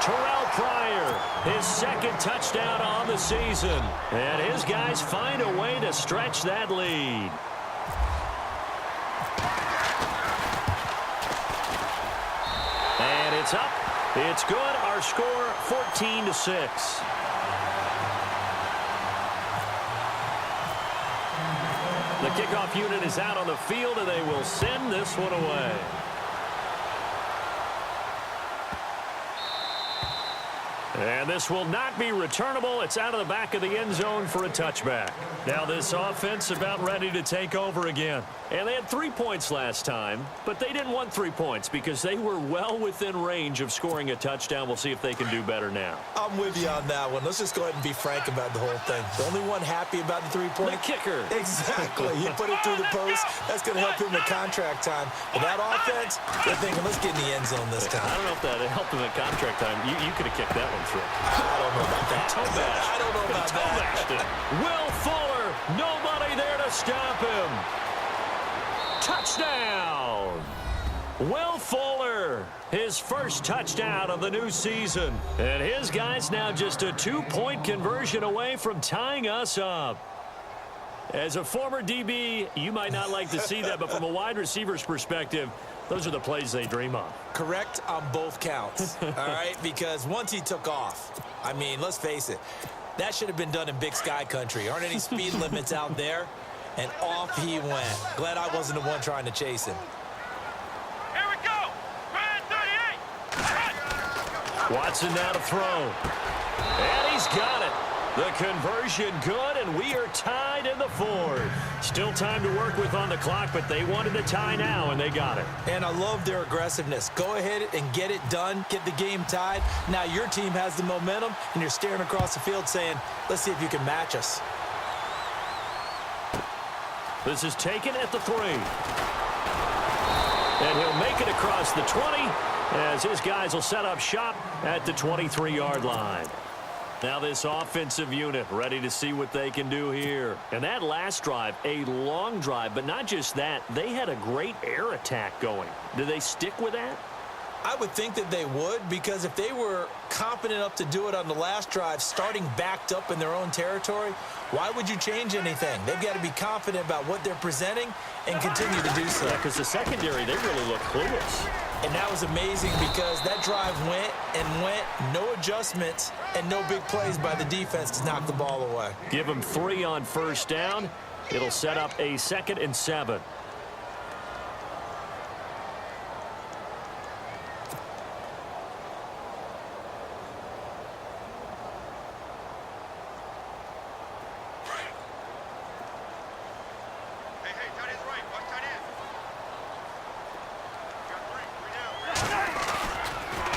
Terrell Pryor, his 2nd touchdown on the season. And his guys find a way to stretch that lead. And it's up. It's good. Our score 14-6. The kickoff unit is out on the field, and they will send this one away. And this will not be returnable. It's out of the back of the end zone for a touchback. Now this offense about ready to take over again. And they had 3 points last time, but they didn't want 3 points because they were well within range of scoring a touchdown. We'll see if they can do better now. I'm with you on that one. Let's just go ahead and be frank about the whole thing. The only one happy about the 3-point? The kicker. Exactly. He put it through the post. That's going to help him in contract time. But that offense, they're thinking, let's get in the end zone this time. I don't know if that helped him in contract time. You could have kicked that one through. I don't know about that. I don't know about that. Will Fuller, nobody there to stop him. Touchdown. Will Fuller, his first touchdown of the new season. And his guys now just a 2-point conversion away from tying us up. As a former DB, you might not like to see that, but from a wide receiver's perspective, those are the plays they dream of. Correct on both counts, all right? Because once he took off, I mean, let's face it, that should have been done in Big Sky country. Aren't any speed limits out there? And off he went. Glad I wasn't the one trying to chase him. Here we go. Ryan 38. Watson now to throw. And he's got it. The conversion good, and we are tied in the 4th. Still time to work with on the clock, but they wanted the tie now, and they got it. And I love their aggressiveness. Go ahead and get it done. Get the game tied. Now your team has the momentum, and you're staring across the field saying, let's see if you can match us. This is taken at the 3. And he'll make it across the 20 as his guys will set up shop at the 23-yard line. Now this offensive unit ready to see what they can do here. And that last drive, a long drive, but not just that. They had a great air attack going. Do they stick with that? I would think that they would, because if they were competent enough to do it on the last drive, starting backed up in their own territory, why would you change anything? They've got to be confident about what they're presenting and continue to do so. Yeah, because the secondary, they really look clueless. And that was amazing because that drive went and went, no adjustments, and no big plays by the defense to knock the ball away. Give them 3 on first down. It'll set up a 2nd and 7.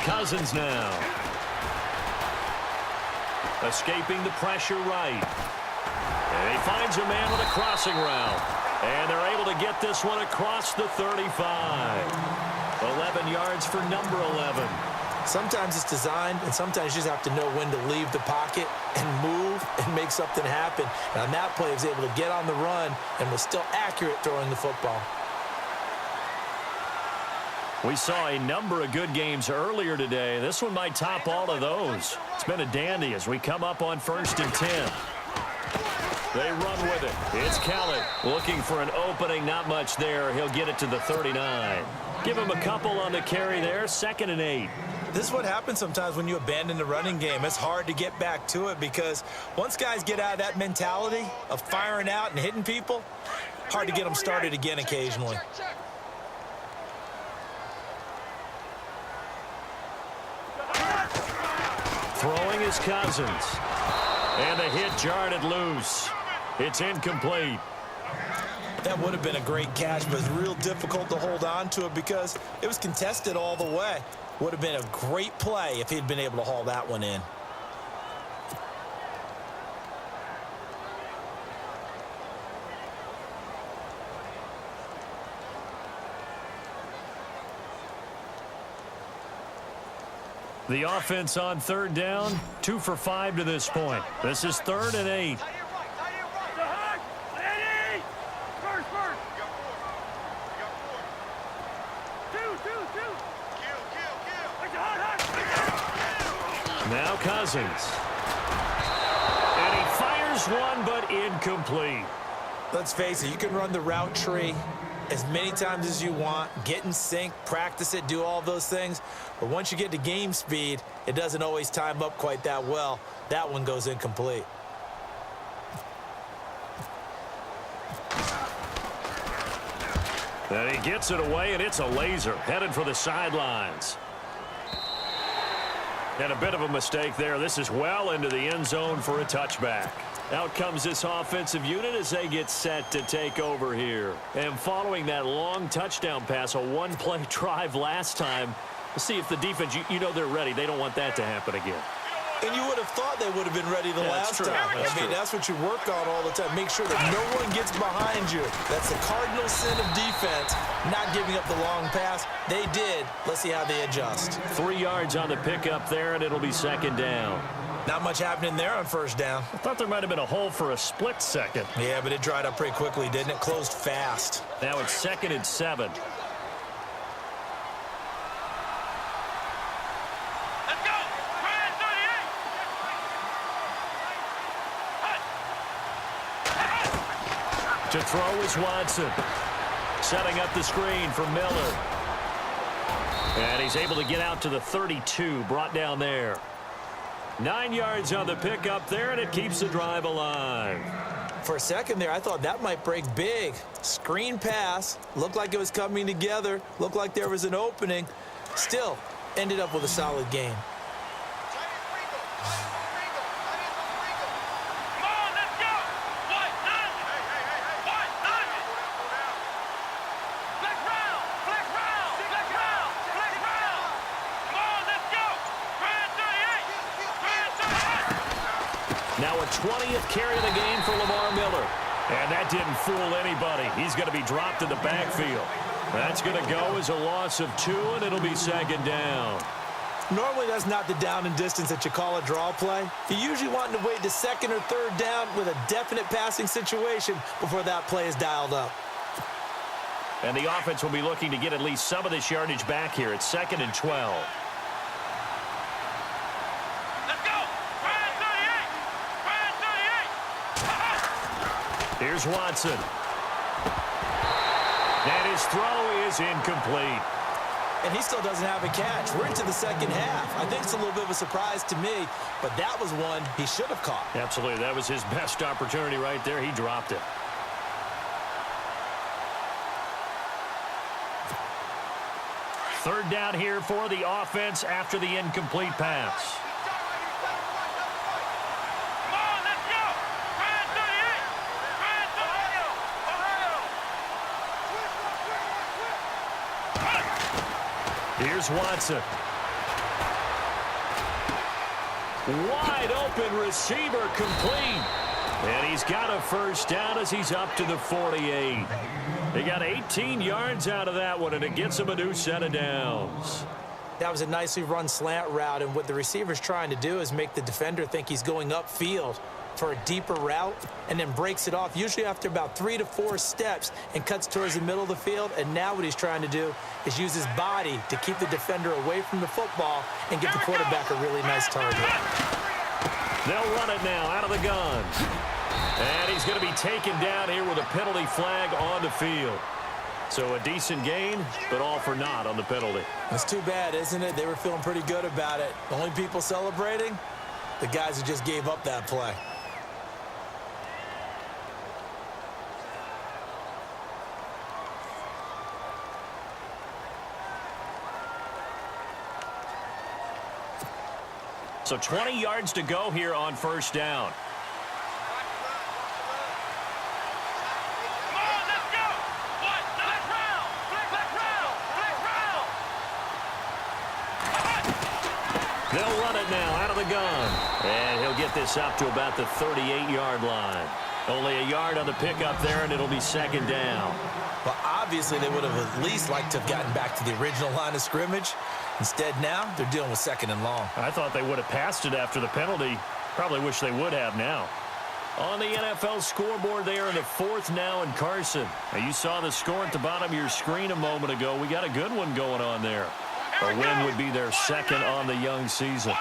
Cousins now. Escaping the pressure right. And he finds a man with a crossing route. And they're able to get this one across the 35. 11 yards for number 11. Sometimes it's designed, and sometimes you just have to know when to leave the pocket and move and make something happen. And on that play, he was able to get on the run and was still accurate throwing the football. We saw a number of good games earlier today. This one might top all of those. It's been a dandy as we come up on 1st and 10. They run with it. It's Kelly looking for an opening. Not much there. He'll get it to the 39. Give him a couple on the carry there. 2nd and 8. This is what happens sometimes when you abandon the running game. It's hard to get back to it because once guys get out of that mentality of firing out and hitting people, hard to get them started again occasionally. Throwing is Cousins. And a hit jarred it loose. It's incomplete. That would have been a great catch, but it's real difficult to hold on to it because it was contested all the way. Would have been a great play if he'd been able to haul that one in. The offense on 3rd down, 2 for 5 to this point. This is 3rd and 8. Now Cousins. And he fires one, but incomplete. Let's face it, you can run the route tree as many times as you want, get in sync, practice it, do all those things. But once you get to game speed, it doesn't always time up quite that well. That one goes incomplete. And he gets it away, and it's a laser headed for the sidelines. And a bit of a mistake there. This is well into the end zone for a touchback. Out comes this offensive unit as they get set to take over here. And following that long touchdown pass, a one-play drive last time, we'll see if the defense, you know they're ready. They don't want that to happen again. And you would have thought they would have been ready the last time. I mean, that's what you work on all the time. Make sure that no one gets behind you. That's the cardinal sin of defense, not giving up the long pass. They did. Let's see how they adjust. 3 yards on the pickup there, and it'll be 2nd down. Not much happening there on 1st down. I thought there might have been a hole for a split second. Yeah, but it dried up pretty quickly, didn't it? Closed fast. Now it's 2nd and 7. To throw is Watson. Setting up the screen for Miller. And he's able to get out to the 32, brought down there. 9 yards on the pickup there, and it keeps the drive alive. For a second there, I thought that might break big. Screen pass. Looked like it was coming together. Looked like there was an opening. Still, ended up with a solid game. Now a 20th carry of the game for Lamar Miller. And that didn't fool anybody. He's going to be dropped in the backfield. That's going to go as a loss of 2, and it'll be 2nd down. Normally, that's not the down and distance that you call a draw play. You usually want to wait to 2nd or 3rd down with a definite passing situation before that play is dialed up. And the offense will be looking to get at least some of this yardage back here. It's 2nd and 12. Here's Watson. And his throw is incomplete. And he still doesn't have a catch. We're into the 2nd half. I think it's a little bit of a surprise to me, but that was one he should have caught. Absolutely. That was his best opportunity right there. He dropped it. Third down here for the offense after the incomplete pass. Here's Watson. Wide open receiver complete. And he's got a 1st down as he's up to the 48. They got 18 yards out of that one, and it gets him a new set of downs. That was a nicely run slant route, and what the receiver's trying to do is make the defender think he's going upfield for a deeper route and then breaks it off, usually after about 3 to 4 steps, and cuts towards the middle of the field. And now what he's trying to do is use his body to keep the defender away from the football and give the quarterback a really nice target. They'll run it now out of the gun. And he's going to be taken down here with a penalty flag on the field. So a decent gain, but all for naught on the penalty. It's too bad, isn't it? They were feeling pretty good about it. The only people celebrating, the guys who just gave up that play. So 20 yards to go here on first down. They'll run it now out of the gun. And he'll get this up to about the 38-yard line. Only a yard on the pickup there, and it'll be second down. Well, obviously, they would have at least liked to have gotten back to the original line of scrimmage. Instead, now, they're dealing with second and long. I thought they would have passed it after the penalty. Probably wish they would have now. On the NFL scoreboard, they are in the 4th now in Carson. Now, you saw the score at the bottom of your screen a moment ago. We got a good one going on there. A win would be their second on the young season.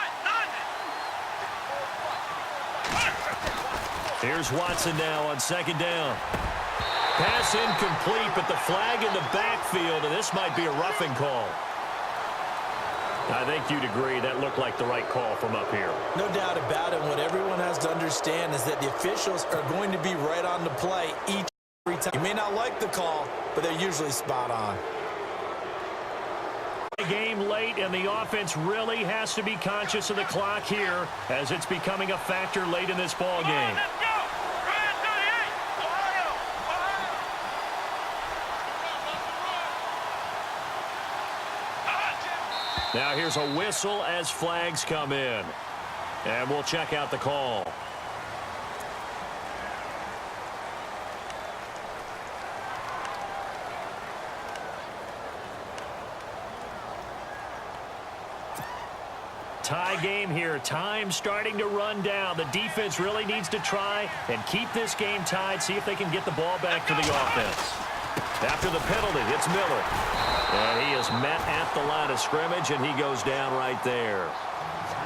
Here's Watson now on second down. Pass incomplete, but the flag in the backfield, and this might be a roughing call. I think you'd agree that looked like the right call from up here. No doubt about it. What everyone has to understand is that the officials are going to be right on the play every time. You may not like the call, but they're usually spot on. Game late, and the offense really has to be conscious of the clock here as it's becoming a factor late in this ball game. Now here's a whistle as flags come in. And we'll check out the call. Tie game here. Time starting to run down. The defense really needs to try and keep this game tied, see if they can get the ball back to the offense. After the penalty, it's Miller. And he is met at the line of scrimmage, and he goes down right there.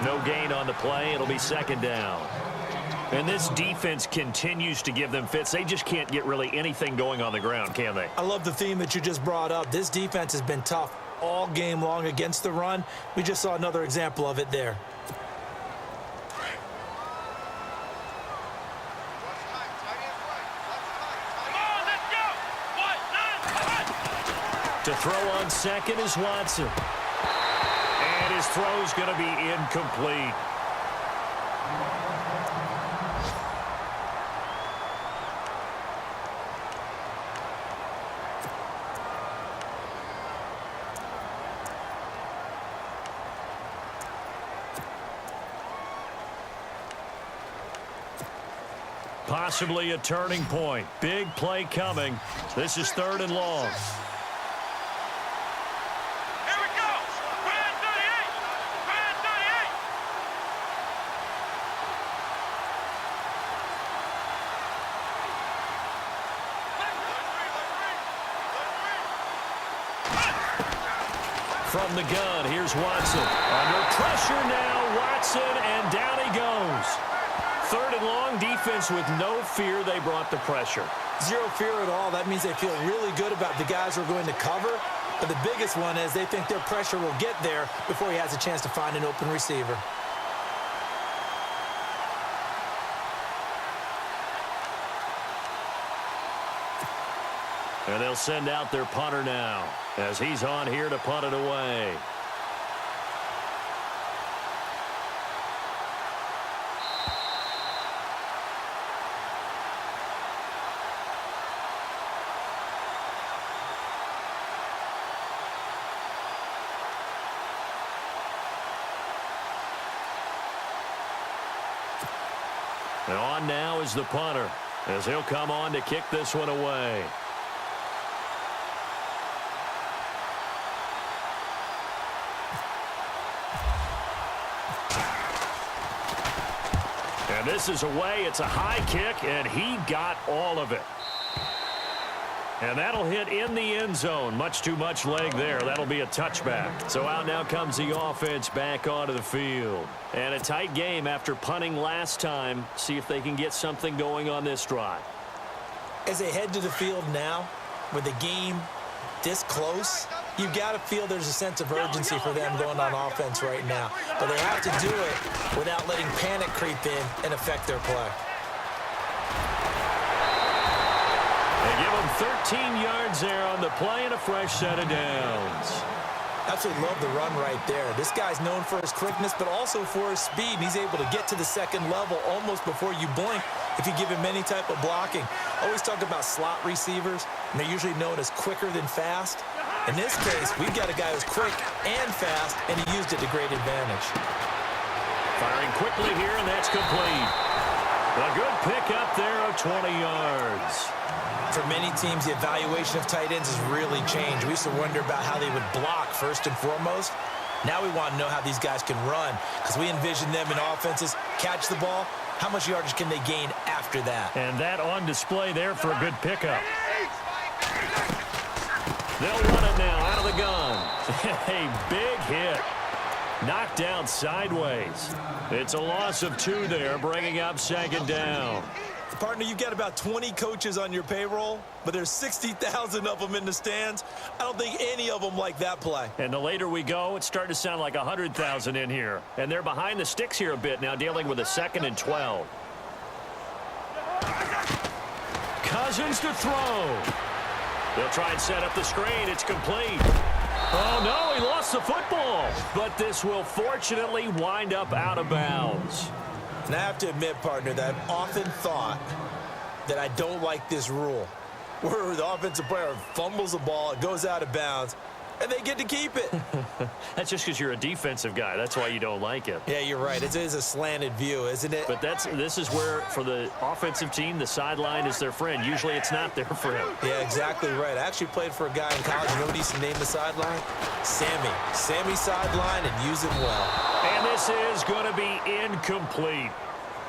No gain on the play. It'll be second down. And this defense continues to give them fits. They just can't get really anything going on the ground, can they? I love the theme that you just brought up. This defense has been tough all game long against the run. We just saw another example of it there. To throw on second is Watson. And his throw's going to be incomplete. Possibly a turning point. Big play coming. This is 3rd and long. From the gun, here's Watson. Under pressure now, Watson, and down he goes. 3rd and long, defense with no fear. They brought the pressure. Zero fear at all. That means they feel really good about the guys who are going to cover. But the biggest one is they think their pressure will get there before he has a chance to find an open receiver. And they'll send out their punter now as he's on here to punt it away. And on now is the punter as he'll come on to kick this one away. And this is away. It's a high kick, and he got all of it. And that'll hit in the end zone. Much too much leg there. That'll be a touchback. So out now comes the offense back onto the field. And a tight game after punting last time. See if they can get something going on this drive. As they head to the field now, with the game this close, you've got to feel there's a sense of urgency for them going on offense right now. But they have to do it without letting panic creep in and affect their play. They give them 13 yards there on the play and a fresh set of downs. Absolutely love the run right there. This guy's known for his quickness, but also for his speed. And he's able to get to the second level almost before you blink if you give him any type of blocking. Always talk about slot receivers, and they're usually known as quicker than fast. In this case, we've got a guy who's quick and fast, and he used it to great advantage. Firing quickly here, and that's complete. A good pickup there of 20 yards. For many teams, the evaluation of tight ends has really changed. We used to wonder about how they would block first and foremost. Now we want to know how these guys can run, because we envision them in offenses catch the ball. How much yardage can they gain after that? And that on display there for a good pickup. They'll run it now out of the gun. A big hit. Knocked down sideways. It's a loss of 2 there, bringing up second down. Partner, you've got about 20 coaches on your payroll, but there's 60,000 of them in the stands. I don't think any of them like that play. And the later we go, it's starting to sound like 100,000 in here. And they're behind the sticks here a bit now, dealing with a 2nd and 12. Cousins to throw. They'll try and set up the screen. It's complete. Oh, no, he lost the football. But this will fortunately wind up out of bounds. And I have to admit, partner, that I've often thought that I don't like this rule, where the offensive player fumbles the ball, it goes out of bounds, and they get to keep it. That's just because you're a defensive guy. That's why you don't like it. Yeah, you're right. It is a slanted view, isn't it? But this is where, for the offensive team, the sideline is their friend. Usually it's not their friend. Yeah, exactly right. I actually played for a guy in college. You know what he used to name the sideline? Sammy. Sammy sideline, and use him well. And this is going to be incomplete.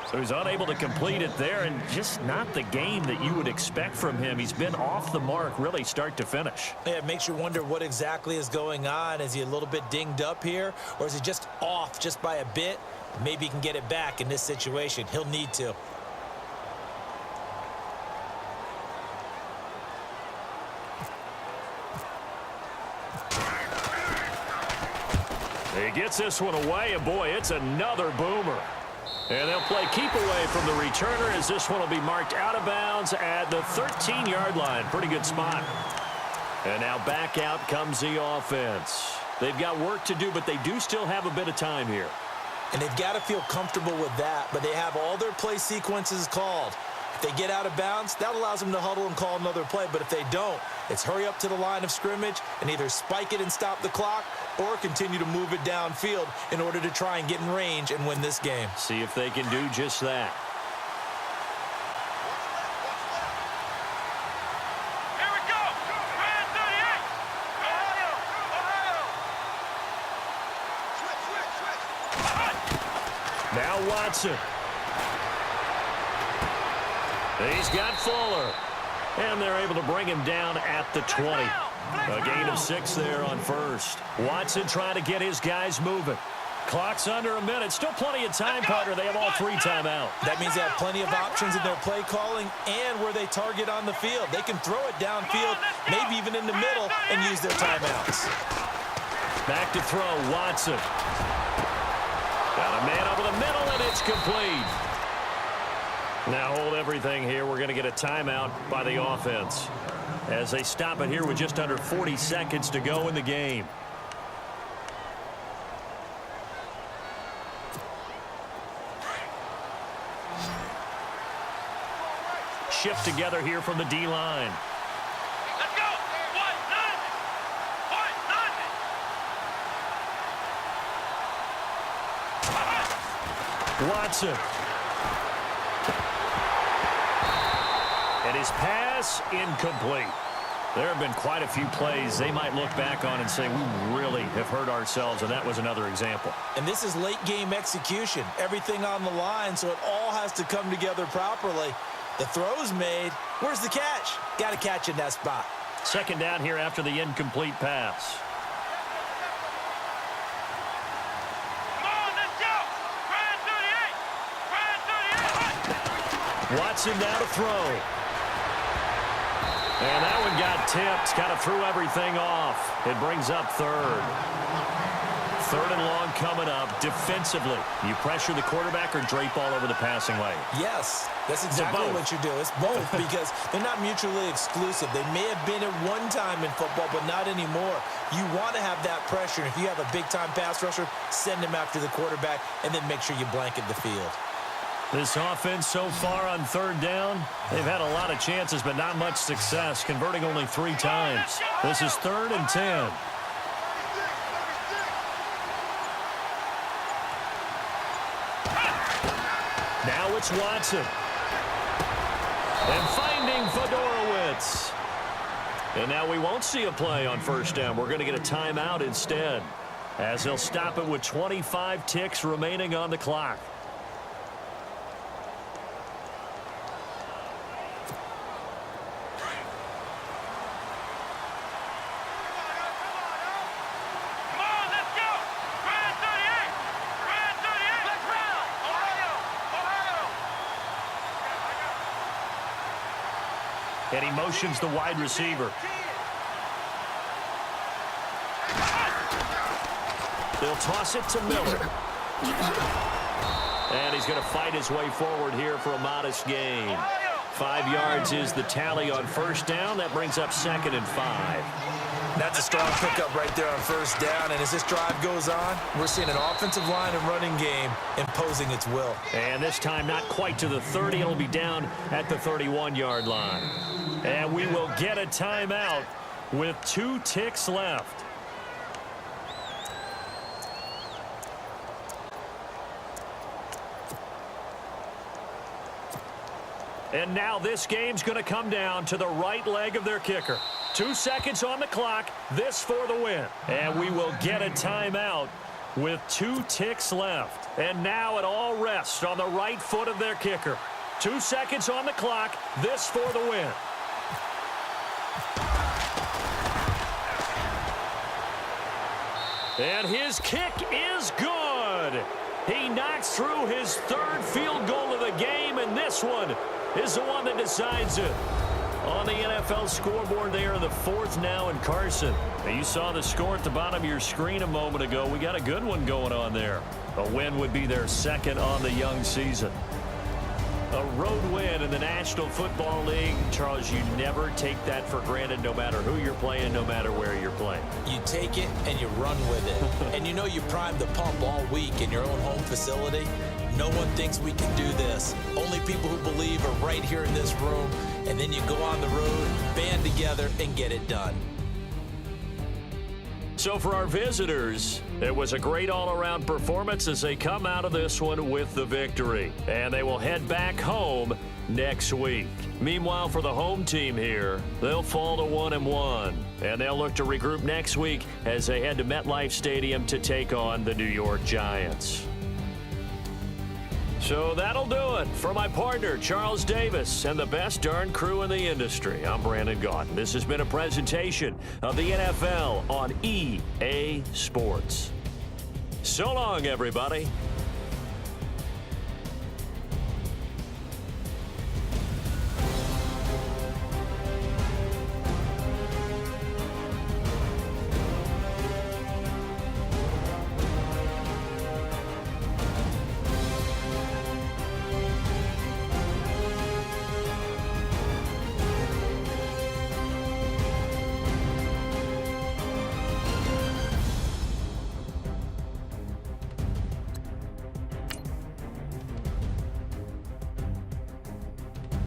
So he's unable to complete it there, and just not the game that you would expect from him. He's been off the mark really start to finish. Yeah, it makes you wonder what exactly is going on. Is he a little bit dinged up here, or is he just off just by a bit? Maybe he can get it back in this situation. He'll need to. He gets this one away, and boy, it's another boomer. And they'll play keep away from the returner as this one will be marked out of bounds at the 13-yard line. Pretty good spot. And now back out comes the offense. They've got work to do, but they do still have a bit of time here. And they've got to feel comfortable with that, but they have all their play sequences called. If they get out of bounds, that allows them to huddle and call another play. But if they don't, it's hurry up to the line of scrimmage and either spike it and stop the clock or continue to move it downfield in order to try and get in range and win this game. See if they can do just that. Here we go. Red 38. Ohio. Now Watson. He's got Fuller. And they're able to bring him down at the 20. A gain of 6 there on first. Watson trying to get his guys moving. Clock's under a minute. Still plenty of time, partner. They have all 3 timeout. That means they have plenty of options in their play calling and where they target on the field. They can throw it downfield, maybe even in the middle, and use their timeouts. Back to throw, Watson. Got a man over the middle, and it's complete. Now hold everything here. We're going to get a timeout by the offense as they stop it here with just under 40 seconds to go in the game. Shift together here from the D-line. Let's go. 1-0. 1-0. Watson. And his pass incomplete. There have been quite a few plays they might look back on and say, we really have hurt ourselves, and that was another example. And this is late-game execution. Everything on the line, so it all has to come together properly. The throw's made. Where's the catch? Got to catch in that spot. Second down here after the incomplete pass. Come on, let's go. Ryan 38. Ryan 38. Watson now to throw. And that one got tipped. Kind of threw everything off. It brings up third. Third and long coming up. Defensively, you pressure the quarterback or drape all over the passing lane? Yes, that's exactly what you do. It's both because they're not mutually exclusive. They may have been at one time in football, but not anymore. You want to have that pressure. If you have a big-time pass rusher, send him after the quarterback, and then make sure you blanket the field. This offense so far on third down, they've had a lot of chances, but not much success, converting only 3 times. This is 3rd and 10. Now it's Watson. And finding Fedorowicz. And now we won't see a play on first down. We're going to get a timeout instead, as they'll stop it with 25 ticks remaining on the clock. And he motions the wide receiver. They'll toss it to Miller. And he's going to fight his way forward here for a modest gain. 5 yards is the tally on first down. That brings up 2nd and 5. That's a strong pickup right there on first down. And as this drive goes on, we're seeing an offensive line and running game imposing its will. And this time not quite to the 30. It'll be down at the 31-yard line. And we will get a timeout with 2 ticks left. And now this game's going to come down to the right leg of their kicker. 2 seconds on the clock. This for the win. And we will get a timeout with 2 ticks left. And now it all rests on the right foot of their kicker. 2 seconds on the clock. This for the win. And his kick is good. He knocks through his 3rd field goal of the game, and this one is the one that decides it. On the NFL scoreboard there, the 4th now in Carson. Now, you saw the score at the bottom of your screen a moment ago. We got a good one going on there. A win would be their 2nd on the young season. A road win in the National Football League. Charles, you never take that for granted, no matter who you're playing, no matter where you're playing. You take it and you run with it. And you know you primed the pump all week in your own home facility. No one thinks we can do this. Only people who believe are right here in this room. And then you go on the road, band together, and get it done. So for our visitors, it was a great all-around performance as they come out of this one with the victory. And they will head back home next week. Meanwhile, for the home team here, they'll fall to 1-1. And they'll look to regroup next week as they head to MetLife Stadium to take on the New York Giants. So that'll do it. For my partner, Charles Davis, and the best darn crew in the industry, I'm Brandon Gaudin. This has been a presentation of the NFL on EA Sports. So long, everybody.